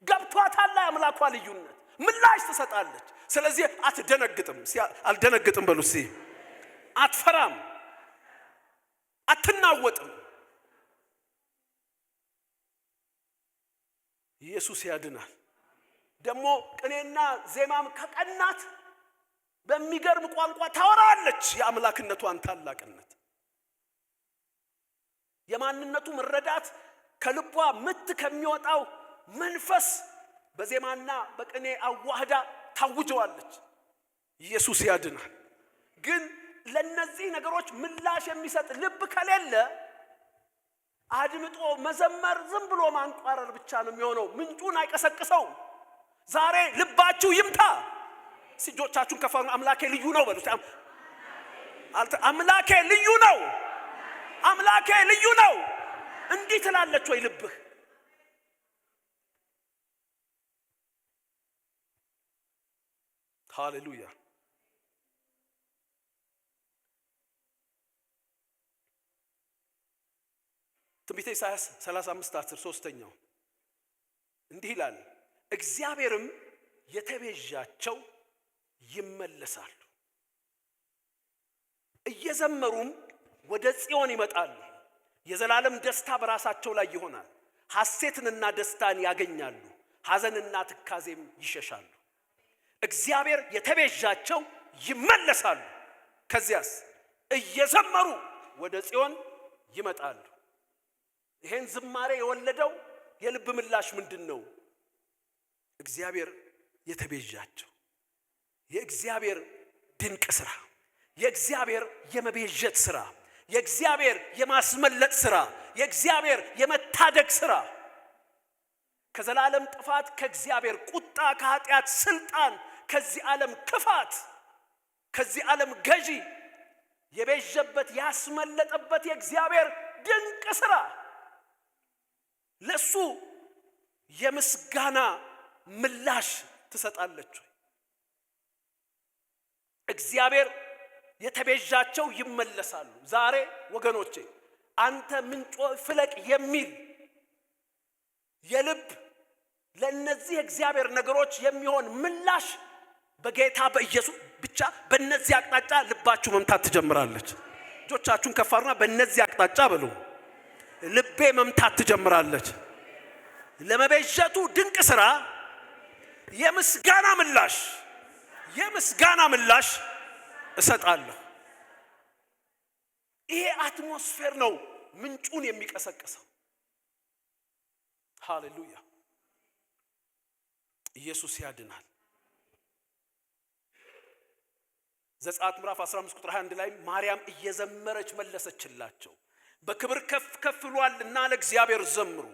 ገብቷታል የአምላኳ ልዩነት፣ ምላሽ ትሰጣለች። ስለዚህ አትደነግጥም። አልደነግጥም በሉ እስቲ። አትፈራም፣ አትናወጥም። ኢየሱስ ያድናል። ደግሞ ቅኔና ዜማም ከቀናት በሚገርም ቋንቋ ታወራለች የአምላክነቷን ታላቅነት። የማንነቱ መረዳት ከልቧ ምት ከሚወጣው መንፈስ በዜማና በቅኔ አዋህዳ ታውጀዋለች። ኢየሱስ ያድናል። ግን ለነዚህ ነገሮች ምላሽ የሚሰጥ ልብ ከሌለ አድምጦ መዘመር ዝም ብሎ ማንቋረር ብቻ ነው የሚሆነው። ምንጩን አይቀሰቅሰውም። ዛሬ ልባችሁ ይምታ። እጆቻችሁን ከፍ አድርጉ። አምላኬ ልዩ ነው በሉት። አምላኬ ልዩ ነው። አምላኬ ልዩ ነው። እንዲህ ትላለች ወይ ልብህ? ሃሌሉያ። ትንቢተ ኢሳይያስ 35:10 ሶስተኛው እንዲህ ይላል፣ እግዚአብሔርም የተቤዣቸው ይመለሳሉ፣ እየዘመሩም ወደ ጽዮን ይመጣሉ። የዘላለም ደስታ በራሳቸው ላይ ይሆናል። ሐሴትንና ደስታን ያገኛሉ፣ ሐዘንና ትካዜም ይሸሻሉ። እግዚአብሔር የተቤዣቸው ይመለሳሉ። ከዚያስ እየዘመሩ ወደ ጽዮን ይመጣሉ። ይሄን ዝማሬ የወለደው የልብ ምላሽ ምንድነው? እግዚአብሔር የተቤዣቸው፣ የእግዚአብሔር ድንቅ ሥራ፣ የእግዚአብሔር የመቤዠት ሥራ፣ የእግዚአብሔር የማስመለጥ ሥራ፣ የእግዚአብሔር የመታደግ ሥራ፣ ከዘላለም ጥፋት፣ ከእግዚአብሔር ቁጣ፣ ከኃጢአት ስልጣን፣ ከዚህ ዓለም ክፋት፣ ከዚህ ዓለም ገዢ የቤዠበት ያስመለጠበት የእግዚአብሔር ድንቅ ሥራ ለሱ የምስጋና ምላሽ ትሰጣለች። እግዚአብሔር የተቤዣቸው ይመለሳሉ። ዛሬ ወገኖቼ አንተ ምንጮ ፍለቅ የሚል የልብ ለነዚህ እግዚአብሔር ነገሮች የሚሆን ምላሽ በጌታ በኢየሱስ ብቻ በእነዚህ አቅጣጫ ልባችሁ መምታት ትጀምራለች። እጆቻችሁን ከፍ አድርጉና በእነዚህ አቅጣጫ በሉ። ልቤ መምታት ትጀምራለች። ለመቤዠቱ ድንቅ ሥራ የምስጋና ምላሽ እሰጣለሁ። ይሄ አትሞስፌር ነው ምንጩን የሚቀሰቅሰው። ሃሌሉያ። ኢየሱስ ያድናል። ዘጸአት ምዕራፍ 15 ቁጥር 21 ላይ ማርያም እየዘመረች መለሰችላቸው፣ በክብር ከፍ ከፍ ብሏልና ለእግዚአብሔር ዘምሩ፣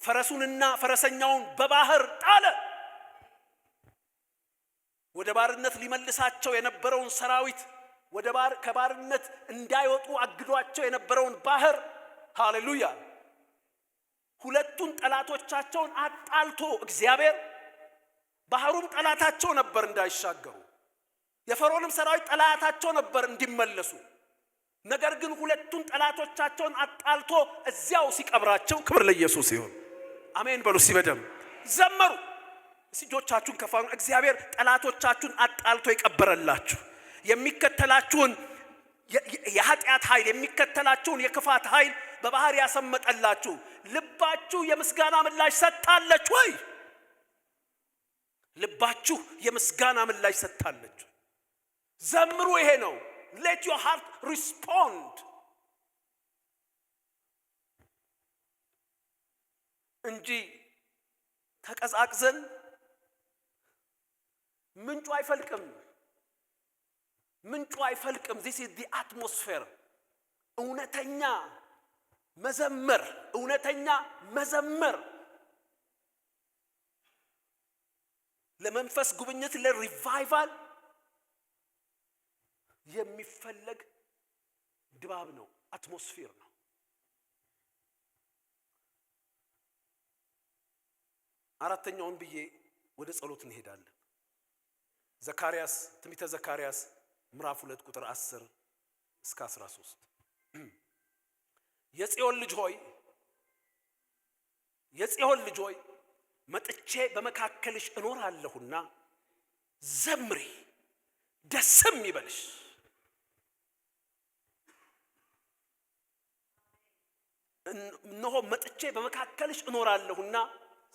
ፈረሱንና ፈረሰኛውን በባህር ጣለ። ወደ ባርነት ሊመልሳቸው የነበረውን ሰራዊት ከባርነት እንዳይወጡ አግዷቸው የነበረውን ባህር ሃሌሉያ ሁለቱን ጠላቶቻቸውን አጣልቶ እግዚአብሔር ባህሩም ጠላታቸው ነበር እንዳይሻገሩ፣ የፈርዖንም ሰራዊት ጠላታቸው ነበር እንዲመለሱ። ነገር ግን ሁለቱን ጠላቶቻቸውን አጣልቶ እዚያው ሲቀብራቸው ክብር ለኢየሱስ ይሁን። አሜን በሉ። ሲበደም ዘመሩ። እጆቻችሁን ከፍ አድርጉ። እግዚአብሔር ጠላቶቻችሁን አጣልቶ ይቀበረላችሁ። የሚከተላችሁን የኃጢአት ኃይል፣ የሚከተላችሁን የክፋት ኃይል በባህር ያሰመጠላችሁ። ልባችሁ የምስጋና ምላሽ ሰጥታለች ወይ? ልባችሁ የምስጋና ምላሽ ሰጥታለች? ዘምሩ። ይሄ ነው let your heart respond እንጂ ተቀዛቅዘን ምንጩ አይፈልቅም። this is the atmosphere። እውነተኛ መዘመር ለመንፈስ ጉብኝት ለሪቫይቫል የሚፈለግ ድባብ ነው፣ አትሞስፌር ነው። አራተኛውን ብዬ ወደ ጸሎት እንሄዳለን። ዘካርያስ ትንቢተ ዘካርያስ ምዕራፍ 2 ቁጥር 10 እስከ 13 የጽዮን ልጅ ሆይ መጥቼ በመካከልሽ እኖራለሁና ዘምሪ ደስም ይበልሽ። እነሆ መጥቼ በመካከልሽ እኖራለሁና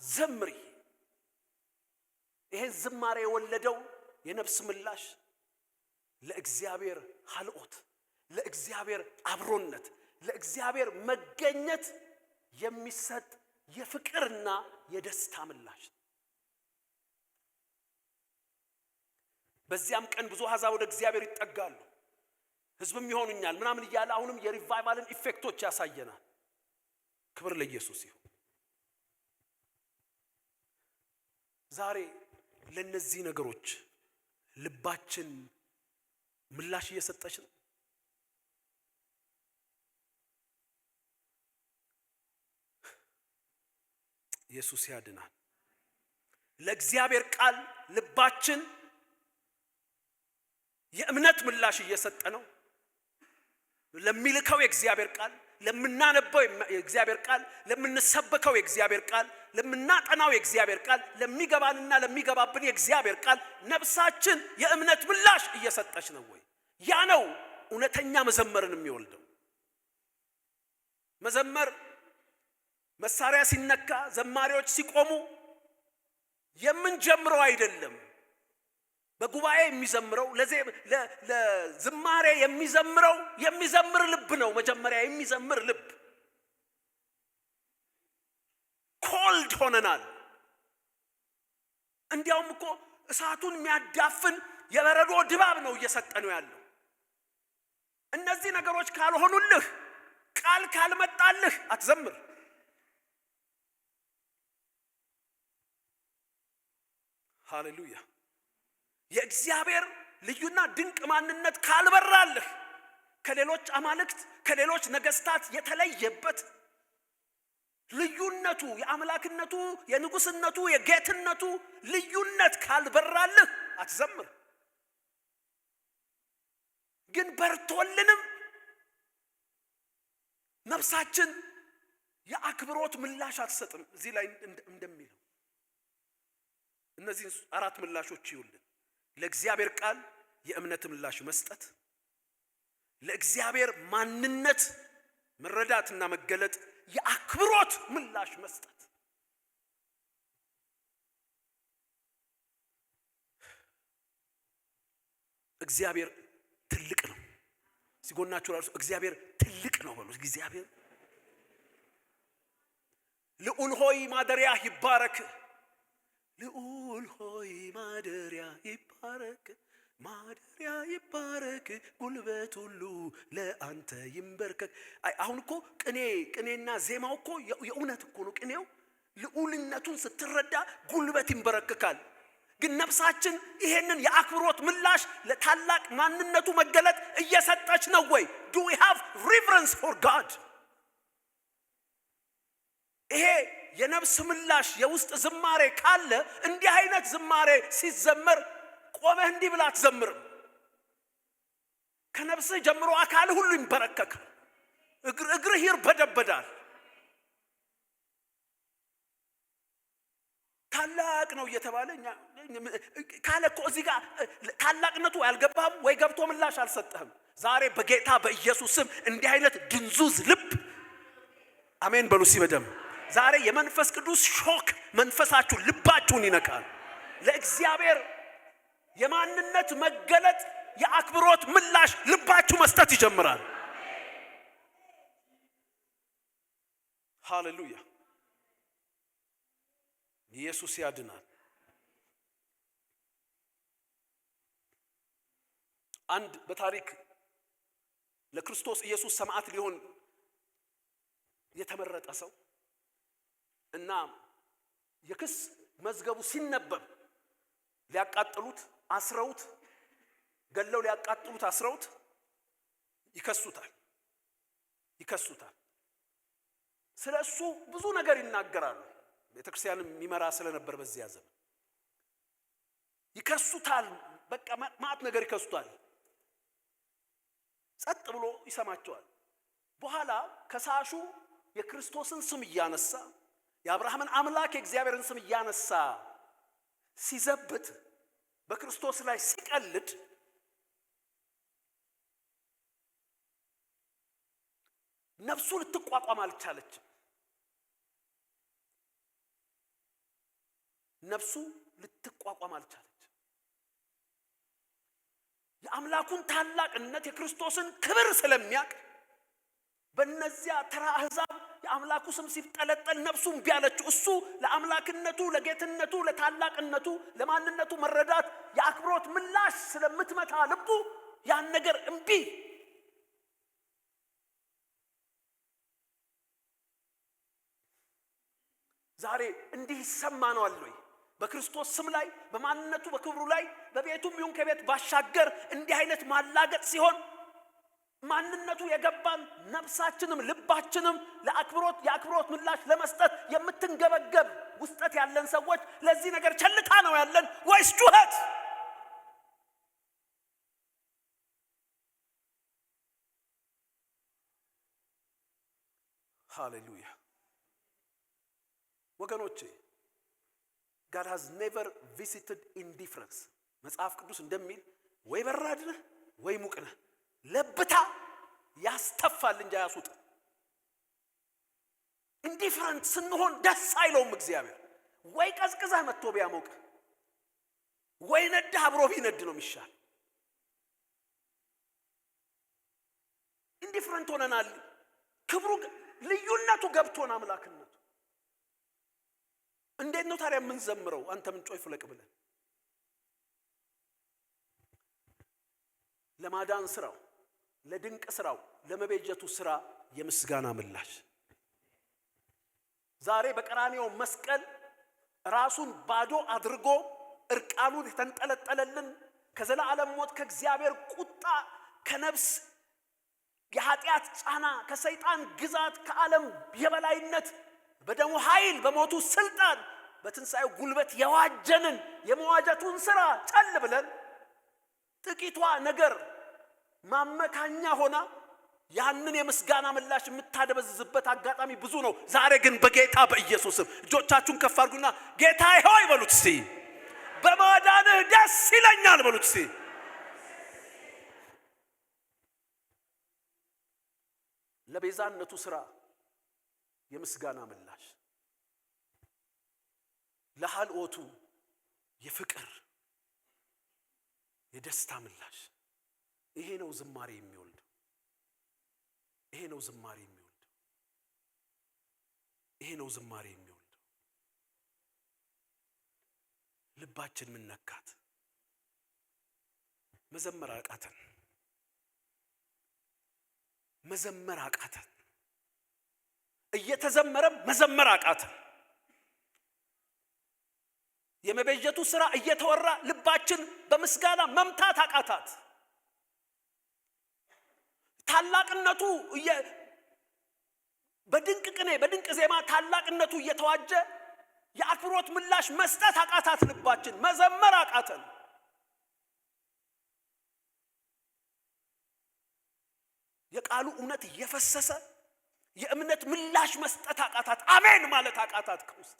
ዘምሪ። ይሄ ዝማሬ የወለደው የነፍስ ምላሽ ለእግዚአብሔር ሀልኦት፣ ለእግዚአብሔር አብሮነት፣ ለእግዚአብሔር መገኘት የሚሰጥ የፍቅርና የደስታ ምላሽ። በዚያም ቀን ብዙ አሕዛብ ወደ እግዚአብሔር ይጠጋሉ፣ ሕዝብም ይሆኑኛል ምናምን እያለ አሁንም የሪቫይቫልን ኢፌክቶች ያሳየናል። ክብር ለኢየሱስ ይሁን። ዛሬ ለነዚህ ነገሮች ልባችን ምላሽ እየሰጠች ነው። ኢየሱስ ያድናል። ለእግዚአብሔር ቃል ልባችን የእምነት ምላሽ እየሰጠ ነው። ለሚልከው የእግዚአብሔር ቃል፣ ለምናነበው የእግዚአብሔር ቃል፣ ለምንሰበከው የእግዚአብሔር ቃል፣ ለምናጠናው የእግዚአብሔር ቃል፣ ለሚገባንና ለሚገባብን የእግዚአብሔር ቃል ነፍሳችን የእምነት ምላሽ እየሰጠች ነው ወይ? ያ ነው እውነተኛ መዘመርን የሚወልደው። መዘመር መሳሪያ ሲነካ፣ ዘማሪዎች ሲቆሙ የምንጀምረው አይደለም። በጉባኤ የሚዘምረው ለዝማሬ የሚዘምር ልብ ነው። መጀመሪያ የሚዘምር ልብ። ኮልድ ሆነናል። እንዲያውም እኮ እሳቱን የሚያዳፍን የበረዶ ድባብ ነው እየሰጠነው ያለው። እነዚህ ነገሮች ካልሆኑልህ፣ ቃል ካልመጣልህ አትዘምር። ሃሌሉያ። የእግዚአብሔር ልዩና ድንቅ ማንነት ካልበራልህ፣ ከሌሎች አማልክት ከሌሎች ነገስታት የተለየበት ልዩነቱ፣ የአምላክነቱ፣ የንጉስነቱ፣ የጌትነቱ ልዩነት ካልበራልህ አትዘምር። ግን በርቶልንም ነፍሳችን የአክብሮት ምላሽ አትሰጥም። እዚህ ላይ እንደሚለው እነዚህ አራት ምላሾች ይውልን። ለእግዚአብሔር ቃል የእምነት ምላሽ መስጠት፣ ለእግዚአብሔር ማንነት መረዳትና መገለጥ የአክብሮት ምላሽ መስጠት። እግዚአብሔር ትልቅ ነው። ሲጎናችሁ ራሱ እግዚአብሔር ትልቅ ነው በሉ። እግዚአብሔር ልዑል ሆይ ማደሪያ ይባረክ። ልዑል ሆይ ማደሪያ ይባረክ፣ ማደሪያ ይባረክ፣ ጉልበት ሁሉ ለአንተ ይንበርከክ። አሁን እኮ ቅኔና ዜማው እኮ የእውነት እኮ ነው። ቅኔው ልዑልነቱን ስትረዳ ጉልበት ይንበረከካል። ግን ነፍሳችን ይሄንን የአክብሮት ምላሽ ለታላቅ ማንነቱ መገለጥ እየሰጠች ነው ወይ? do we have reverence for God? ይሄ የነፍስ ምላሽ የውስጥ ዝማሬ ካለ እንዲህ አይነት ዝማሬ ሲዘመር ቆመህ እንዲህ ብላ አትዘምርም። ከነፍስህ ጀምሮ አካል ሁሉ ይንበረከካል። እግርህ ይርበደበዳል። ታላቅ ነው እየተባለ ካለ እኮ እዚህ ጋር ታላቅነቱ ያልገባህም ወይ ገብቶ ምላሽ አልሰጠህም። ዛሬ በጌታ በኢየሱስ ስም እንዲህ አይነት ድንዙዝ ልብ አሜን በሉ ሲበደም ዛሬ የመንፈስ ቅዱስ ሾክ መንፈሳችሁ ልባችሁን ይነካል። ለእግዚአብሔር የማንነት መገለጥ የአክብሮት ምላሽ ልባችሁ መስጠት ይጀምራል። ሃሌሉያ። ኢየሱስ ያድናል። አንድ በታሪክ ለክርስቶስ ኢየሱስ ሰማዕት ሊሆን የተመረጠ ሰው እና የክስ መዝገቡ ሲነበብ ሊያቃጥሉት አስረውት ገለው ሊያቃጥሉት አስረውት ይከሱታል። ስለሱ ብዙ ነገር ይናገራሉ። ቤተክርስቲያን የሚመራ ስለነበር በዚያ ዘመን ይከሱታል። በቃ ማት ነገር ይከሱታል። ጸጥ ብሎ ይሰማቸዋል። በኋላ ከሳሹ የክርስቶስን ስም እያነሳ የአብርሃምን አምላክ የእግዚአብሔርን ስም እያነሳ ሲዘብት በክርስቶስ ላይ ሲቀልድ ነፍሱ ልትቋቋም አልቻለችም። ነፍሱ ልትቋቋም አልቻለችም። የአምላኩን ታላቅነት የክርስቶስን ክብር ስለሚያውቅ በእነዚያ ተራ አሕዛብ የአምላኩ ስም ሲጠለጠል ነፍሱ እምቢ አለችው። እሱ ለአምላክነቱ፣ ለጌትነቱ፣ ለታላቅነቱ፣ ለማንነቱ መረዳት የአክብሮት ምላሽ ስለምትመታ ልቡ ያን ነገር እምቢ። ዛሬ እንዲህ ይሰማናል ወይ? በክርስቶስ ስም ላይ፣ በማንነቱ፣ በክብሩ ላይ በቤቱም ይሁን ከቤት ባሻገር እንዲህ አይነት ማላገጥ ሲሆን ማንነቱ የገባን ነፍሳችንም ልባችንም የአክብሮት ምላሽ ለመስጠት የምትንገበገብ ውስጠት ያለን ሰዎች ለዚህ ነገር ቸልታ ነው ያለን ወይስ ጩኸት? ሃሌሉያ ወገኖቼ፣ God has never visited indifference። መጽሐፍ ቅዱስ እንደሚል ወይ በራድ ነህ ወይ ሙቅ ነህ፣ ለብታ ያስተፋል እንጂ አያስውጥ። ኢንዲፈረንት ስንሆን ደስ አይለውም እግዚአብሔር። ወይ ቀዝቅዘህ መጥቶ ቢያሞቅ ወይ ነዳህ አብሮ ቢነድ ነው የሚሻል። ኢንዲፈረንት ሆነናል። ክብሩ ልዩነቱ ገብቶን አምላክነቱ እንዴት ነው ታዲያ የምንዘምረው? አንተ ምን ጮይ ፍለቅ ብለን ለማዳን ስራው፣ ለድንቅ ስራው፣ ለመቤጀቱ ስራ የምስጋና ምላሽ ዛሬ በቀራንዮ መስቀል ራሱን ባዶ አድርጎ እርቃኑን የተንጠለጠለልን ከዘላለም ሞት ከእግዚአብሔር ቁጣ ከነፍስ የኃጢአት ጫና ከሰይጣን ግዛት ከዓለም የበላይነት በደሙ ኃይል በሞቱ ስልጣን በትንሣኤው ጉልበት የዋጀንን የመዋጀቱን ስራ ጨል ብለን ጥቂቷ ነገር ማመካኛ ሆና ያንን የምስጋና ምላሽ የምታደበዝዝበት አጋጣሚ ብዙ ነው። ዛሬ ግን በጌታ በኢየሱስም እጆቻችሁን ከፍ አድርጉና ጌታዬ ሆይ በሉት እስቲ፣ በማዳንህ ደስ ይለኛል በሉት እስቲ። ለቤዛነቱ ስራ የምስጋና ምላሽ፣ ለሃልኦቱ የፍቅር የደስታ ምላሽ። ይሄ ነው ዝማሬ የሚወልደው። ይሄ ነው ዝማሬ የሚወልደው። ይሄ ነው ዝማሬ የሚወልደው። ልባችን ምን ነካት? መዘመር አቃተን። መዘመር አቃተን። እየተዘመረም መዘመር አቃተን። የመቤዠቱ ስራ እየተወራ ልባችን በምስጋና መምታት አቃታት። ታላቅነቱ በድንቅ ቅኔ በድንቅ ዜማ ታላቅነቱ እየተዋጀ የአክብሮት ምላሽ መስጠት አቃታት። ልባችን መዘመር አቃተን። የቃሉ እውነት እየፈሰሰ የእምነት ምላሽ መስጠት አቃታት። አሜን ማለት አቃታት ከውስጥ።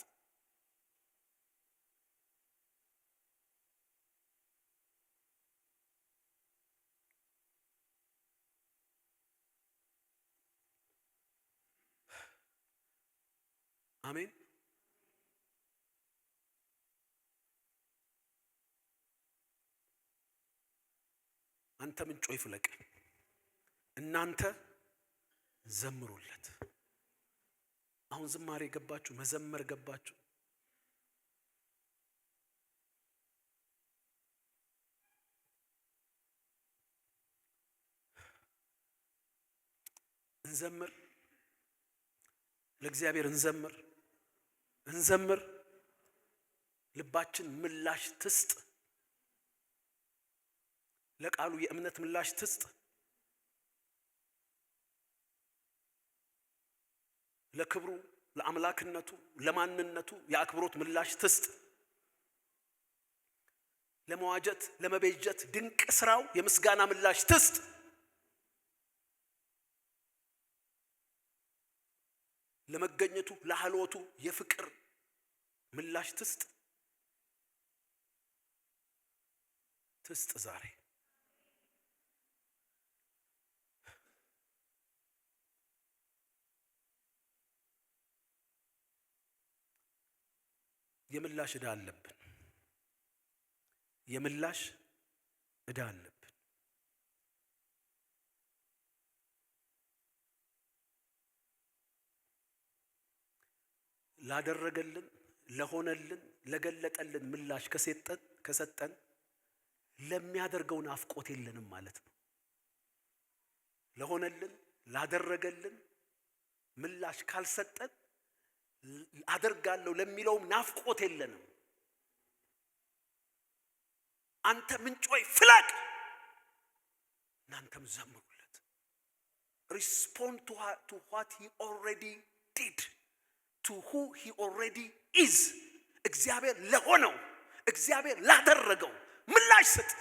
አሜን። አንተ ምን ጮይ ፍለቅ፣ እናንተ ዘምሩለት። አሁን ዝማሬ ገባችሁ? መዘመር ገባችሁ? እንዘምር፣ ለእግዚአብሔር እንዘምር፣ እንዘምር። ልባችን ምላሽ ትስጥ፣ ለቃሉ የእምነት ምላሽ ትስጥ፣ ለክብሩ ለአምላክነቱ ለማንነቱ የአክብሮት ምላሽ ትስጥ። ለመዋጀት ለመቤዠት ድንቅ ስራው የምስጋና ምላሽ ትስጥ። ለመገኘቱ ለሐልወቱ የፍቅር ምላሽ ትስጥ። ዛሬ የምላሽ ዕዳ አለብን። የምላሽ ዕዳ አለብን። ላደረገልን ለሆነልን ለገለጠልን ምላሽ ከሰጠን ለሚያደርገው ናፍቆት የለንም ማለት ነው። ለሆነልን ላደረገልን ምላሽ ካልሰጠን አደርጋለሁ ለሚለውም ናፍቆት የለንም። አንተ ምንጮይ ፍለቅ፣ እናንተም ዘምሩለት። respond to what he already did, to who he already is። እግዚአብሔር ለሆነው እግዚአብሔር ላደረገው ምላሽ ስጥ።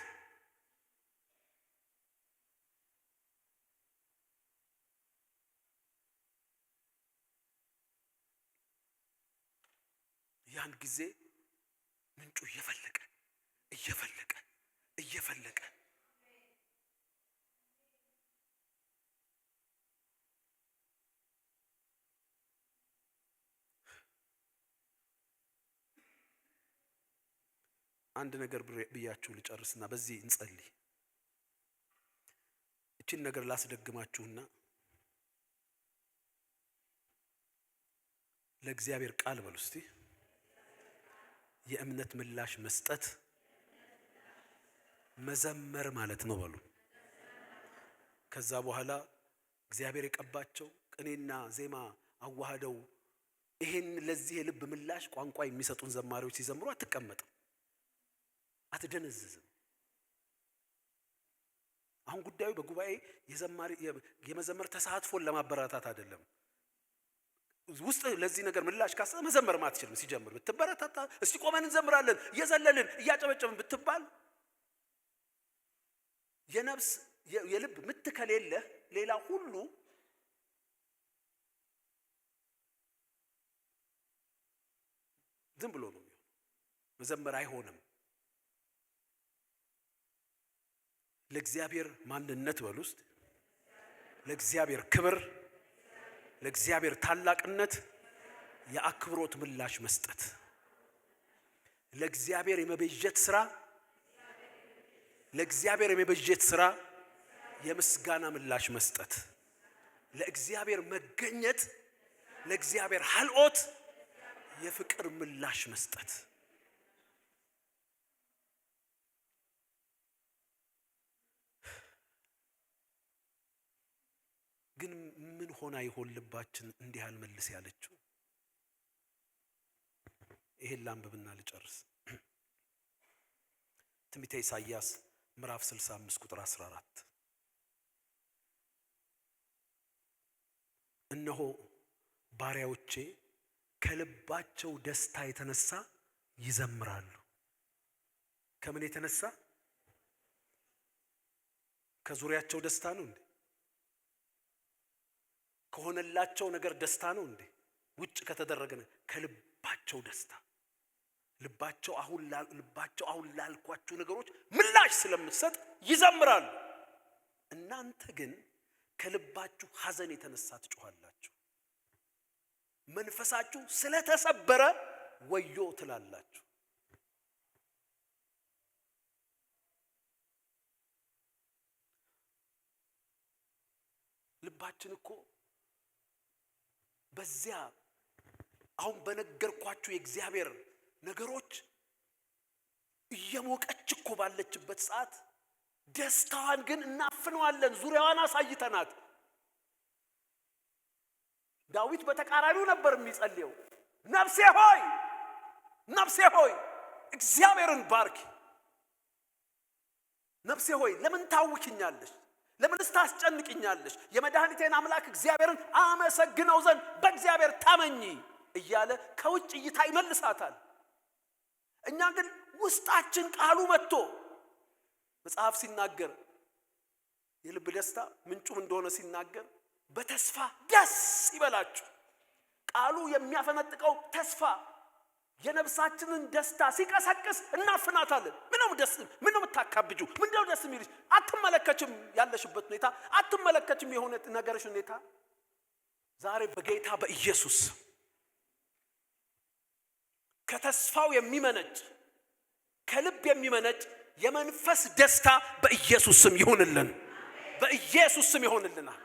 ያን ጊዜ ምንጩ እየፈለቀ አንድ ነገር ብያችሁ ልጨርስና በዚህ እንጸልይ። እቺን ነገር ላስደግማችሁና ለእግዚአብሔር ቃል በሉ እስቲ የእምነት ምላሽ መስጠት መዘመር ማለት ነው በሉ። ከዛ በኋላ እግዚአብሔር የቀባቸው ቅኔና ዜማ አዋህደው ይሄን ለዚህ የልብ ምላሽ ቋንቋ የሚሰጡን ዘማሪዎች ሲዘምሩ አትቀመጥም፣ አትደነዝዝም። አሁን ጉዳዩ በጉባኤ የመዘመር ተሳትፎን ለማበረታታት አይደለም። ውስጥ ለዚህ ነገር ምላሽ ካሰ መዘመር ማትችልም። ሲጀምር ብትበረታታ እስቲ ቆመን እንዘምራለን እየዘለልን እያጨበጨብን ብትባል የነፍስ የልብ ምት ከሌለ ሌላ ሁሉ ዝም ብሎ ነው የሚሆነው። መዘመር አይሆንም። ለእግዚአብሔር ማንነት በሉ ውስጥ ለእግዚአብሔር ክብር ለእግዚአብሔር ታላቅነት የአክብሮት ምላሽ መስጠት፣ ለእግዚአብሔር የመቤዠት ስራ የምስጋና ምላሽ መስጠት፣ ለእግዚአብሔር መገኘት ለእግዚአብሔር ሐልኦት የፍቅር ምላሽ መስጠት። ግን ምን ሆና ይሆን ልባችን እንዲህ አልመልስ ያለችው? ይሄን ላንብብና ልጨርስ። ትንቢተ ኢሳይያስ ምዕራፍ 65 ቁጥር 14 እነሆ ባሪያዎቼ ከልባቸው ደስታ የተነሳ ይዘምራሉ። ከምን የተነሳ? ከዙሪያቸው ደስታ ነው እንዴ? ከሆነላቸው ነገር ደስታ ነው እንዴ? ውጭ ከተደረገ ከልባቸው ደስታ ልባቸው አሁን ላልኳችሁ ነገሮች ምላሽ ስለምትሰጥ ይዘምራሉ። እናንተ ግን ከልባችሁ ሐዘን የተነሳ ትጮኻላችሁ፣ መንፈሳችሁ ስለተሰበረ ወዮ ትላላችሁ። ልባችን እኮ በዚያ አሁን በነገርኳችሁ የእግዚአብሔር ነገሮች እየሞቀች እኮ ባለችበት ሰዓት ደስታዋን ግን እናፍነዋለን። ዙሪያዋን አሳይተናት። ዳዊት በተቃራኒው ነበር የሚጸልየው። ነፍሴ ሆይ እግዚአብሔርን ባርኪ። ነፍሴ ሆይ ለምን ታውኪኛለሽ? ለምንስ ታስጨንቅኛለሽ? የመድኃኒቴን አምላክ እግዚአብሔርን አመሰግነው ዘንድ በእግዚአብሔር ታመኚ እያለ ከውጭ እይታ ይመልሳታል። እኛ ግን ውስጣችን ቃሉ መጥቶ መጽሐፍ ሲናገር የልብ ደስታ ምንጩም እንደሆነ ሲናገር በተስፋ ደስ ይበላችሁ። ቃሉ የሚያፈነጥቀው ተስፋ የነፍሳችንን ደስታ ሲቀሰቅስ እናፍናታለን። ምነው የምታካብጁ? ምነው ደስ የሚልሽ? አትመለከችም ያለሽበት ሁኔታ፣ አትመለከችም የሆነ ነገርሽ ሁኔታ። ዛሬ በጌታ በኢየሱስ ከተስፋው የሚመነጭ ከልብ የሚመነጭ የመንፈስ ደስታ በኢየሱስ ስም ይሁንልን። በኢየሱስ ስም ይሁንልናል።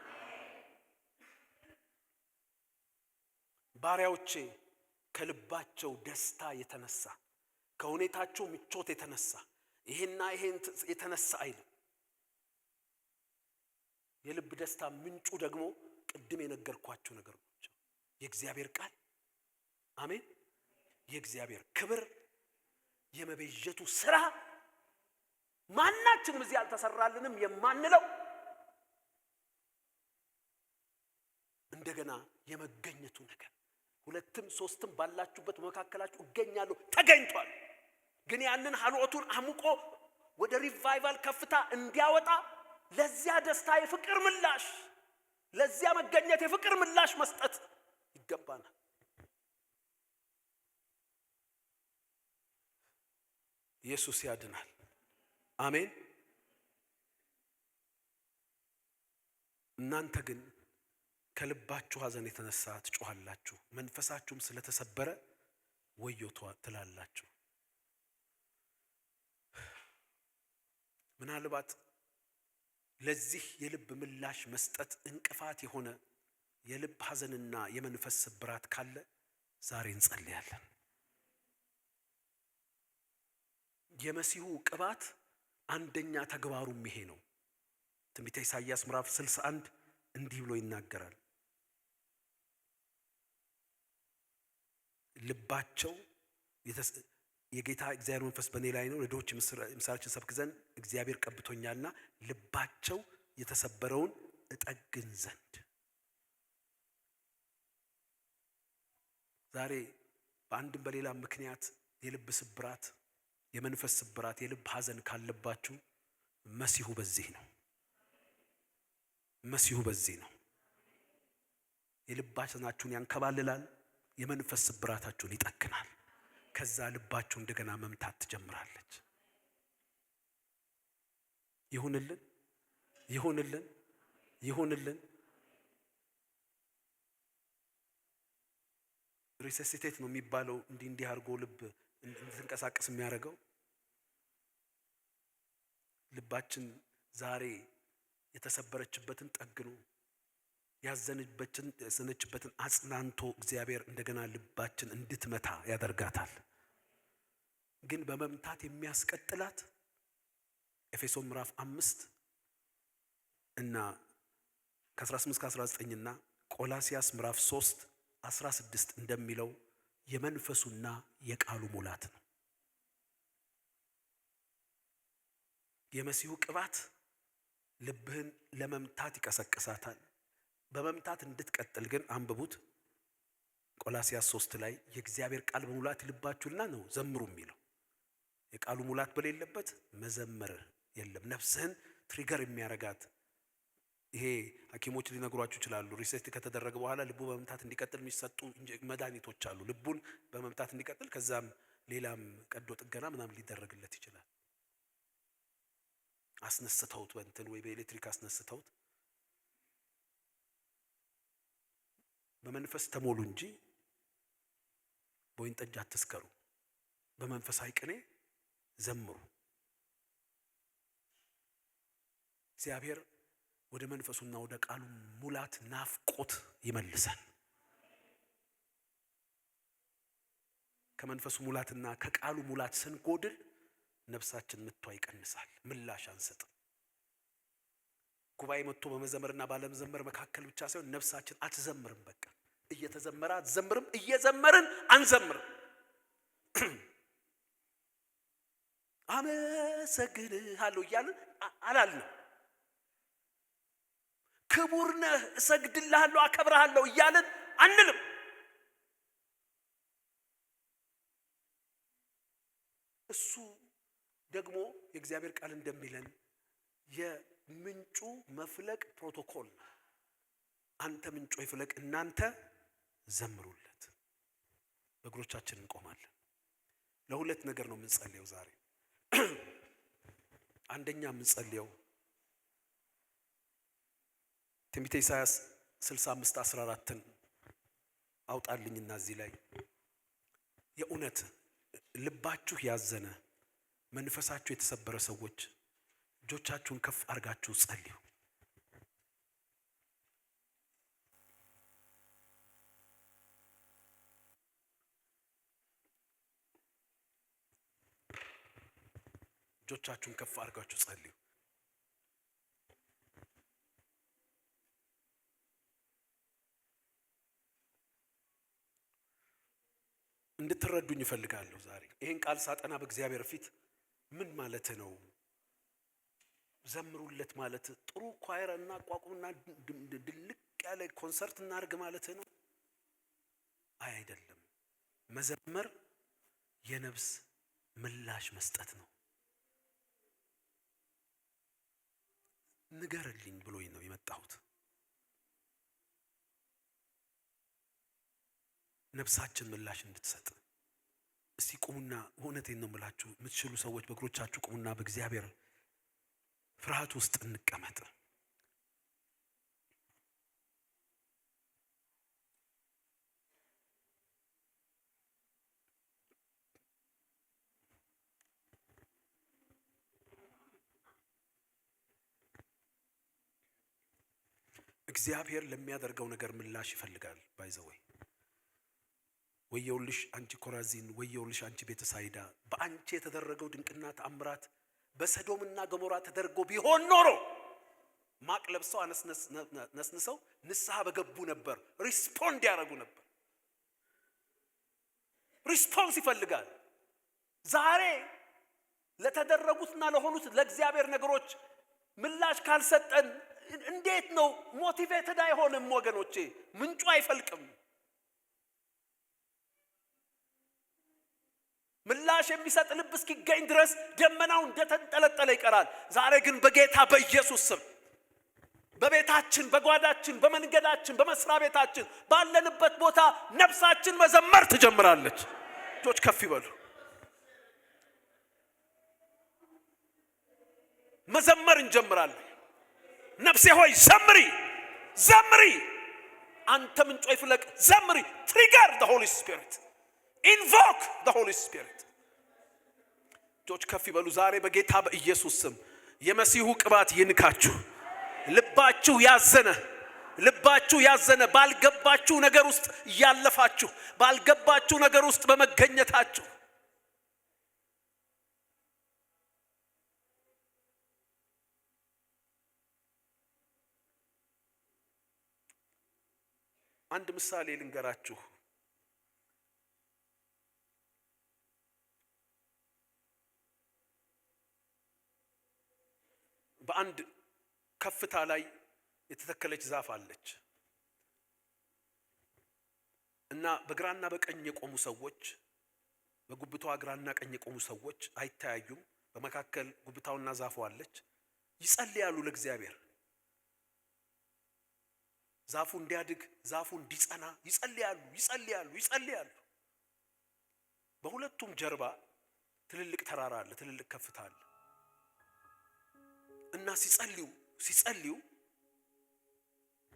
ባሪያዎቼ ከልባቸው ደስታ የተነሳ ከሁኔታቸው ምቾት የተነሳ ይሄን የተነሳ አይልም። የልብ ደስታ ምንጩ ደግሞ ቅድም የነገርኳችሁ ነገሮች የእግዚአብሔር ቃል፣ አሜን፣ የእግዚአብሔር ክብር፣ የመቤዠቱ ስራ፣ ማናችንም እዚህ አልተሰራልንም የማንለው እንደገና የመገኘቱ ነገር። ሁለትም ሶስትም ባላችሁበት መካከላችሁ እገኛለሁ ተገኝቷል። ግን ያንን ሀልወቱን አሙቆ ወደ ሪቫይቫል ከፍታ እንዲያወጣ ለዚያ ደስታ የፍቅር ምላሽ፣ ለዚያ መገኘት የፍቅር ምላሽ መስጠት ይገባናል። ኢየሱስ ያድናል። አሜን። እናንተ ግን ከልባችሁ ሐዘን የተነሳ ትጮኻላችሁ፣ መንፈሳችሁም ስለተሰበረ ወዮ ትላላችሁ። ምናልባት ለዚህ የልብ ምላሽ መስጠት እንቅፋት የሆነ የልብ ሐዘንና የመንፈስ ስብራት ካለ ዛሬ እንጸልያለን። የመሲሁ ቅባት አንደኛ ተግባሩም ይሄ ነው። ትንቢተ ኢሳይያስ ምዕራፍ 61 እንዲህ ብሎ ይናገራል። ልባቸው የጌታ እግዚአብሔር መንፈስ በእኔ ላይ ነው፣ ለድሆች ምስራችን ሰብክ ዘንድ እግዚአብሔር ቀብቶኛልና ልባቸው የተሰበረውን እጠግን ዘንድ። ዛሬ በአንድም በሌላ ምክንያት የልብ ስብራት፣ የመንፈስ ስብራት፣ የልብ ሐዘን ካለባችሁ መሲሁ በዚህ ነው። መሲሁ በዚህ ነው። የልባችሁን ያንከባልላል፣ የመንፈስ ስብራታችሁን ይጠግናል። ከዛ ልባችሁ እንደገና መምታት ትጀምራለች። ይሁንልን፣ ይሁንልን፣ ይሁንልን። ሪሰሲቴት ነው የሚባለው እንዲህ አድርጎ ልብ እንድትንቀሳቀስ የሚያደርገው። ልባችን ዛሬ የተሰበረችበትን ጠግኖ ያዘነችበትን አጽናንቶ እግዚአብሔር እንደገና ልባችን እንድትመታ ያደርጋታል። ግን በመምታት የሚያስቀጥላት ኤፌሶን ምዕራፍ 5 እና ከ18-19 እና ቆላሲያስ ምዕራፍ 3-16 እንደሚለው የመንፈሱና የቃሉ ሙላት ነው። የመሲሁ ቅባት ልብህን ለመምታት ይቀሰቅሳታል። በመምታት እንድትቀጥል ግን አንብቡት። ቆላሲያስ 3 ላይ የእግዚአብሔር ቃል በሙላት ልባችሁና ነው ዘምሩ የሚለው። የቃሉ ሙላት በሌለበት መዘመር የለም። ነፍስህን ትሪገር የሚያረጋት ይሄ ሐኪሞች ሊነግሯችሁ ይችላሉ። ሪሴት ከተደረገ በኋላ ልቡ በመምታት እንዲቀጥል የሚሰጡ መድኃኒቶች አሉ። ልቡን በመምታት እንዲቀጥል ከዛም ሌላም ቀዶ ጥገና ምናምን ሊደረግለት ይችላል። አስነስተውት በእንትን ወይ በኤሌክትሪክ አስነስተውት በመንፈስ ተሞሉ እንጂ በወይን ጠጅ አትስከሩ፣ በመንፈሳዊ ቅኔ ዘምሩ። እግዚአብሔር ወደ መንፈሱና ወደ ቃሉ ሙላት ናፍቆት ይመልሰን። ከመንፈሱ ሙላትና ከቃሉ ሙላት ስንጎድል ነፍሳችን ምቷ ይቀንሳል፣ ምላሽ አንሰጥም። ጉባኤ መጥቶ በመዘመርና ባለመዘመር መካከል ብቻ ሳይሆን ነፍሳችን አትዘምርም። በቃ እየተዘመረ አትዘምርም፣ እየዘመርን አንዘምርም። አመሰግንሃለሁ እያልን አላልንም። ክቡር ነህ፣ እሰግድልሃለሁ፣ አከብርሃለሁ እያልን አንልም። እሱ ደግሞ የእግዚአብሔር ቃል እንደሚለን የምንጩ መፍለቅ ፕሮቶኮል ነው። አንተ ምንጩ ይፍለቅ፣ እናንተ ዘምሩለት። በእግሮቻችን እንቆማለን። ለሁለት ነገር ነው የምንጸልየው ዛሬ። አንደኛ የምንጸልየው ትንቢተ ኢሳይያስ 65:14ን አውጣልኝና እዚህ ላይ የእውነት ልባችሁ ያዘነ መንፈሳችሁ የተሰበረ ሰዎች እጆቻችሁን ከፍ አድርጋችሁ ጸልዩ። እጆቻችሁን ከፍ አድርጋችሁ ጸልዩ። እንድትረዱኝ እፈልጋለሁ። ዛሬ ይሄን ቃል ሳጠና በእግዚአብሔር ፊት ምን ማለት ነው? ዘምሩለት ማለት ጥሩ ኳየር እና አቋቁምና ድልቅ ያለ ኮንሰርት እናድርግ ማለት ነው? አይደለም። መዘመር የነፍስ ምላሽ መስጠት ነው። ንገርልኝ ብሎኝ ነው የመጣሁት። ነፍሳችን ምላሽ እንድትሰጥ። እስቲ ቁሙና፣ እውነቴን ነው የምላችሁ፣ የምትችሉ ሰዎች በእግሮቻችሁ ቁሙና በእግዚአብሔር ፍርሃት ውስጥ እንቀመጥ። እግዚአብሔር ለሚያደርገው ነገር ምላሽ ይፈልጋል። ባይዘወይ ወየውልሽ አንቺ ኮራዚን፣ ወየውልሽ አንቺ ቤተሳይዳ፣ በአንቺ የተደረገው ድንቅና ተአምራት በሰዶምና ገሞራ ተደርጎ ቢሆን ኖሮ ማቅ ለብሰው ነስንሰው ንስሐ በገቡ ነበር፣ ሪስፖንድ ያደርጉ ነበር። ሪስፖንስ ይፈልጋል። ዛሬ ለተደረጉትና ለሆኑት ለእግዚአብሔር ነገሮች ምላሽ ካልሰጠን እንዴት ነው? ሞቲቬትድ አይሆንም ወገኖቼ፣ ምንጩ አይፈልቅም። ምላሽ የሚሰጥ ልብ እስኪገኝ ድረስ ደመናው እንደተንጠለጠለ ይቀራል። ዛሬ ግን በጌታ በኢየሱስ ስም በቤታችን፣ በጓዳችን፣ በመንገዳችን፣ በመስሪያ ቤታችን፣ ባለንበት ቦታ ነፍሳችን መዘመር ትጀምራለች። እጆች ከፍ ይበሉ። መዘመር እንጀምራለን። ነፍሴ ሆይ ዘምሪ፣ ዘምሪ። አንተ ምንጩ ይፍለቅ፣ ዘምሪ። ትሪገር the Holy Spirit, invoke the Holy Spirit። እጆች ከፍ ይበሉ። ዛሬ በጌታ በኢየሱስ ስም የመሲሁ ቅባት ይንካችሁ። ልባችሁ ያዘነ ባልገባችሁ ነገር ውስጥ እያለፋችሁ፣ ባልገባችሁ ነገር ውስጥ በመገኘታችሁ አንድ ምሳሌ ልንገራችሁ። በአንድ ከፍታ ላይ የተተከለች ዛፍ አለች እና በግራና በቀኝ የቆሙ ሰዎች፣ በጉብታዋ ግራና ቀኝ የቆሙ ሰዎች አይተያዩም። በመካከል ጉብታውና ዛፉ አለች። ይጸልያሉ ለእግዚአብሔር። ዛፉ እንዲያድግ፣ ዛፉ እንዲጸና ይጸልያሉ። በሁለቱም ጀርባ ትልልቅ ተራራ አለ፣ ትልልቅ ከፍታ አለ እና ሲጸልዩ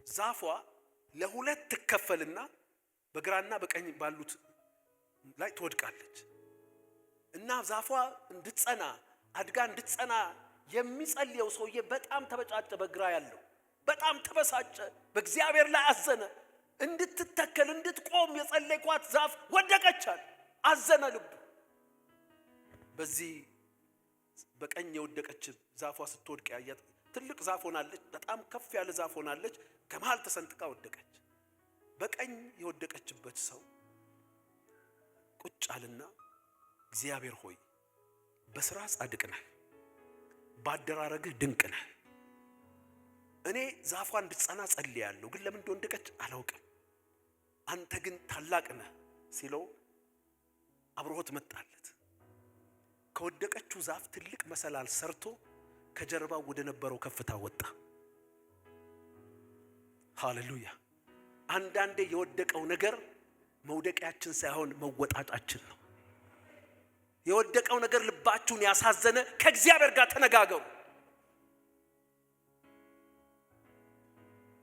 ዛፏ ለሁለት ትከፈልና በግራና በቀኝ ባሉት ላይ ትወድቃለች እና ዛፏ እንድትጸና አድጋ እንድትጸና የሚጸልየው ሰውዬ በጣም ተበጫጨ። በግራ ያለው በጣም ተበሳጨ፣ በእግዚአብሔር ላይ አዘነ። እንድትተከል እንድትቆም የጸለይኳት ዛፍ ወደቀቻል። አዘነ ልቡ። በዚህ በቀኝ የወደቀች ዛፏ ስትወድቅ ያያት ትልቅ ዛፍ ሆናለች፣ በጣም ከፍ ያለ ዛፍ ሆናለች። ከመሃል ተሰንጥቃ ወደቀች። በቀኝ የወደቀችበት ሰው ቁጭ አለና እግዚአብሔር ሆይ በስራ ጻድቅ ነህ፣ ባደራረግህ ድንቅ ነህ። እኔ ዛፏ እንድትጸና ጸልያለሁ፣ ግን ለምን እንደወደቀች አላውቅም። አንተ ግን ታላቅ ነህ ሲለው አብሮት መጣለት። ከወደቀችው ዛፍ ትልቅ መሰላል ሰርቶ ከጀርባው ወደ ነበረው ከፍታ ወጣ። ሃሌሉያ። አንዳንዴ የወደቀው ነገር መውደቂያችን ሳይሆን መወጣጫችን ነው። የወደቀው ነገር ልባችሁን ያሳዘነ ከእግዚአብሔር ጋር ተነጋገሩ።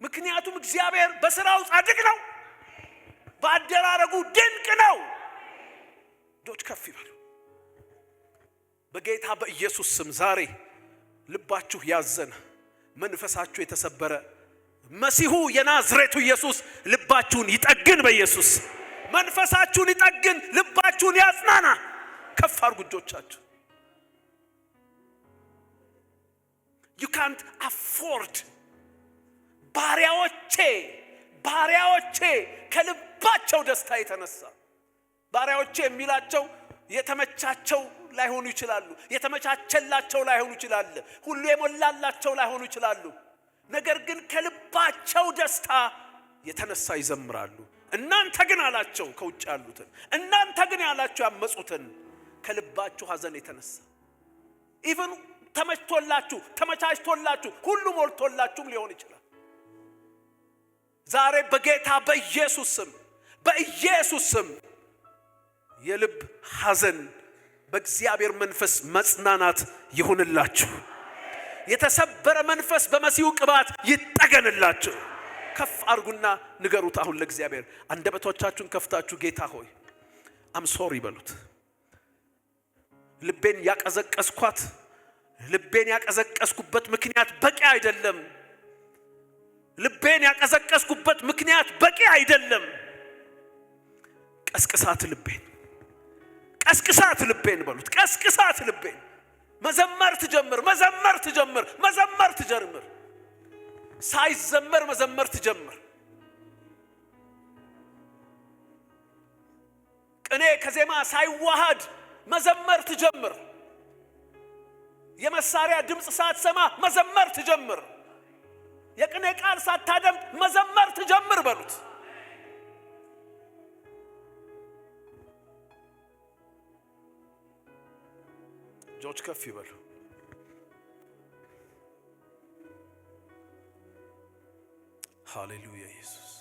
ምክንያቱም እግዚአብሔር በስራው ጻድቅ ነው፣ በአደራረጉ ድንቅ ነው። እጆች ከፍ ይበሉ። በጌታ በኢየሱስ ስም ዛሬ ልባችሁ ያዘነ፣ መንፈሳችሁ የተሰበረ መሲሁ የናዝሬቱ ኢየሱስ ልባችሁን ይጠግን። በኢየሱስ መንፈሳችሁን ይጠግን፣ ልባችሁን ያጽናና። ከፍ አድርጉ እጆቻችሁ። you can't afford ባሪያዎቼ ከልባቸው ደስታ የተነሳ ባሪያዎቼ የሚላቸው የተመቻቸው ላይሆኑ ይችላሉ፣ የተመቻቸላቸው ላይሆኑ ይችላሉ፣ ሁሉ የሞላላቸው ላይሆኑ ይችላሉ። ነገር ግን ከልባቸው ደስታ የተነሳ ይዘምራሉ። እናንተ ግን አላቸው ከውጭ ያሉትን፣ እናንተ ግን ያላቸው ያመጹትን ከልባችሁ ሐዘን የተነሳ ኢቭን ተመችቶላችሁ ተመቻችቶላችሁ ሁሉ ሞልቶላችሁም ሊሆን ይችላል። ዛሬ በጌታ በኢየሱስ ስም የልብ ሐዘን በእግዚአብሔር መንፈስ መጽናናት ይሁንላችሁ። የተሰበረ መንፈስ በመሲሁ ቅባት ይጠገንላችሁ። ከፍ አርጉና ንገሩት አሁን ለእግዚአብሔር። አንደበቶቻችሁን ከፍታችሁ ጌታ ሆይ አም ሶሪ በሉት። ልቤን ያቀዘቀስኩበት ምክንያት በቂ አይደለም። ልቤን ያቀዘቀስኩበት ምክንያት በቂ አይደለም። ቀስቅሳት ልቤን በሉት። ቀስቅሳት ልቤን። መዘመር ትጀምር። ሳይዘመር መዘመር ትጀምር። ቅኔ ከዜማ ሳይዋሃድ መዘመር ትጀምር። የመሳሪያ ድምጽ ሳትሰማ መዘመር ትጀምር። የቅኔ ቃል ሳታደምጥ መዘመር ትጀምር በሉት። እጆች ከፍ ይበሉ። ሃሌሉያ ኢየሱስ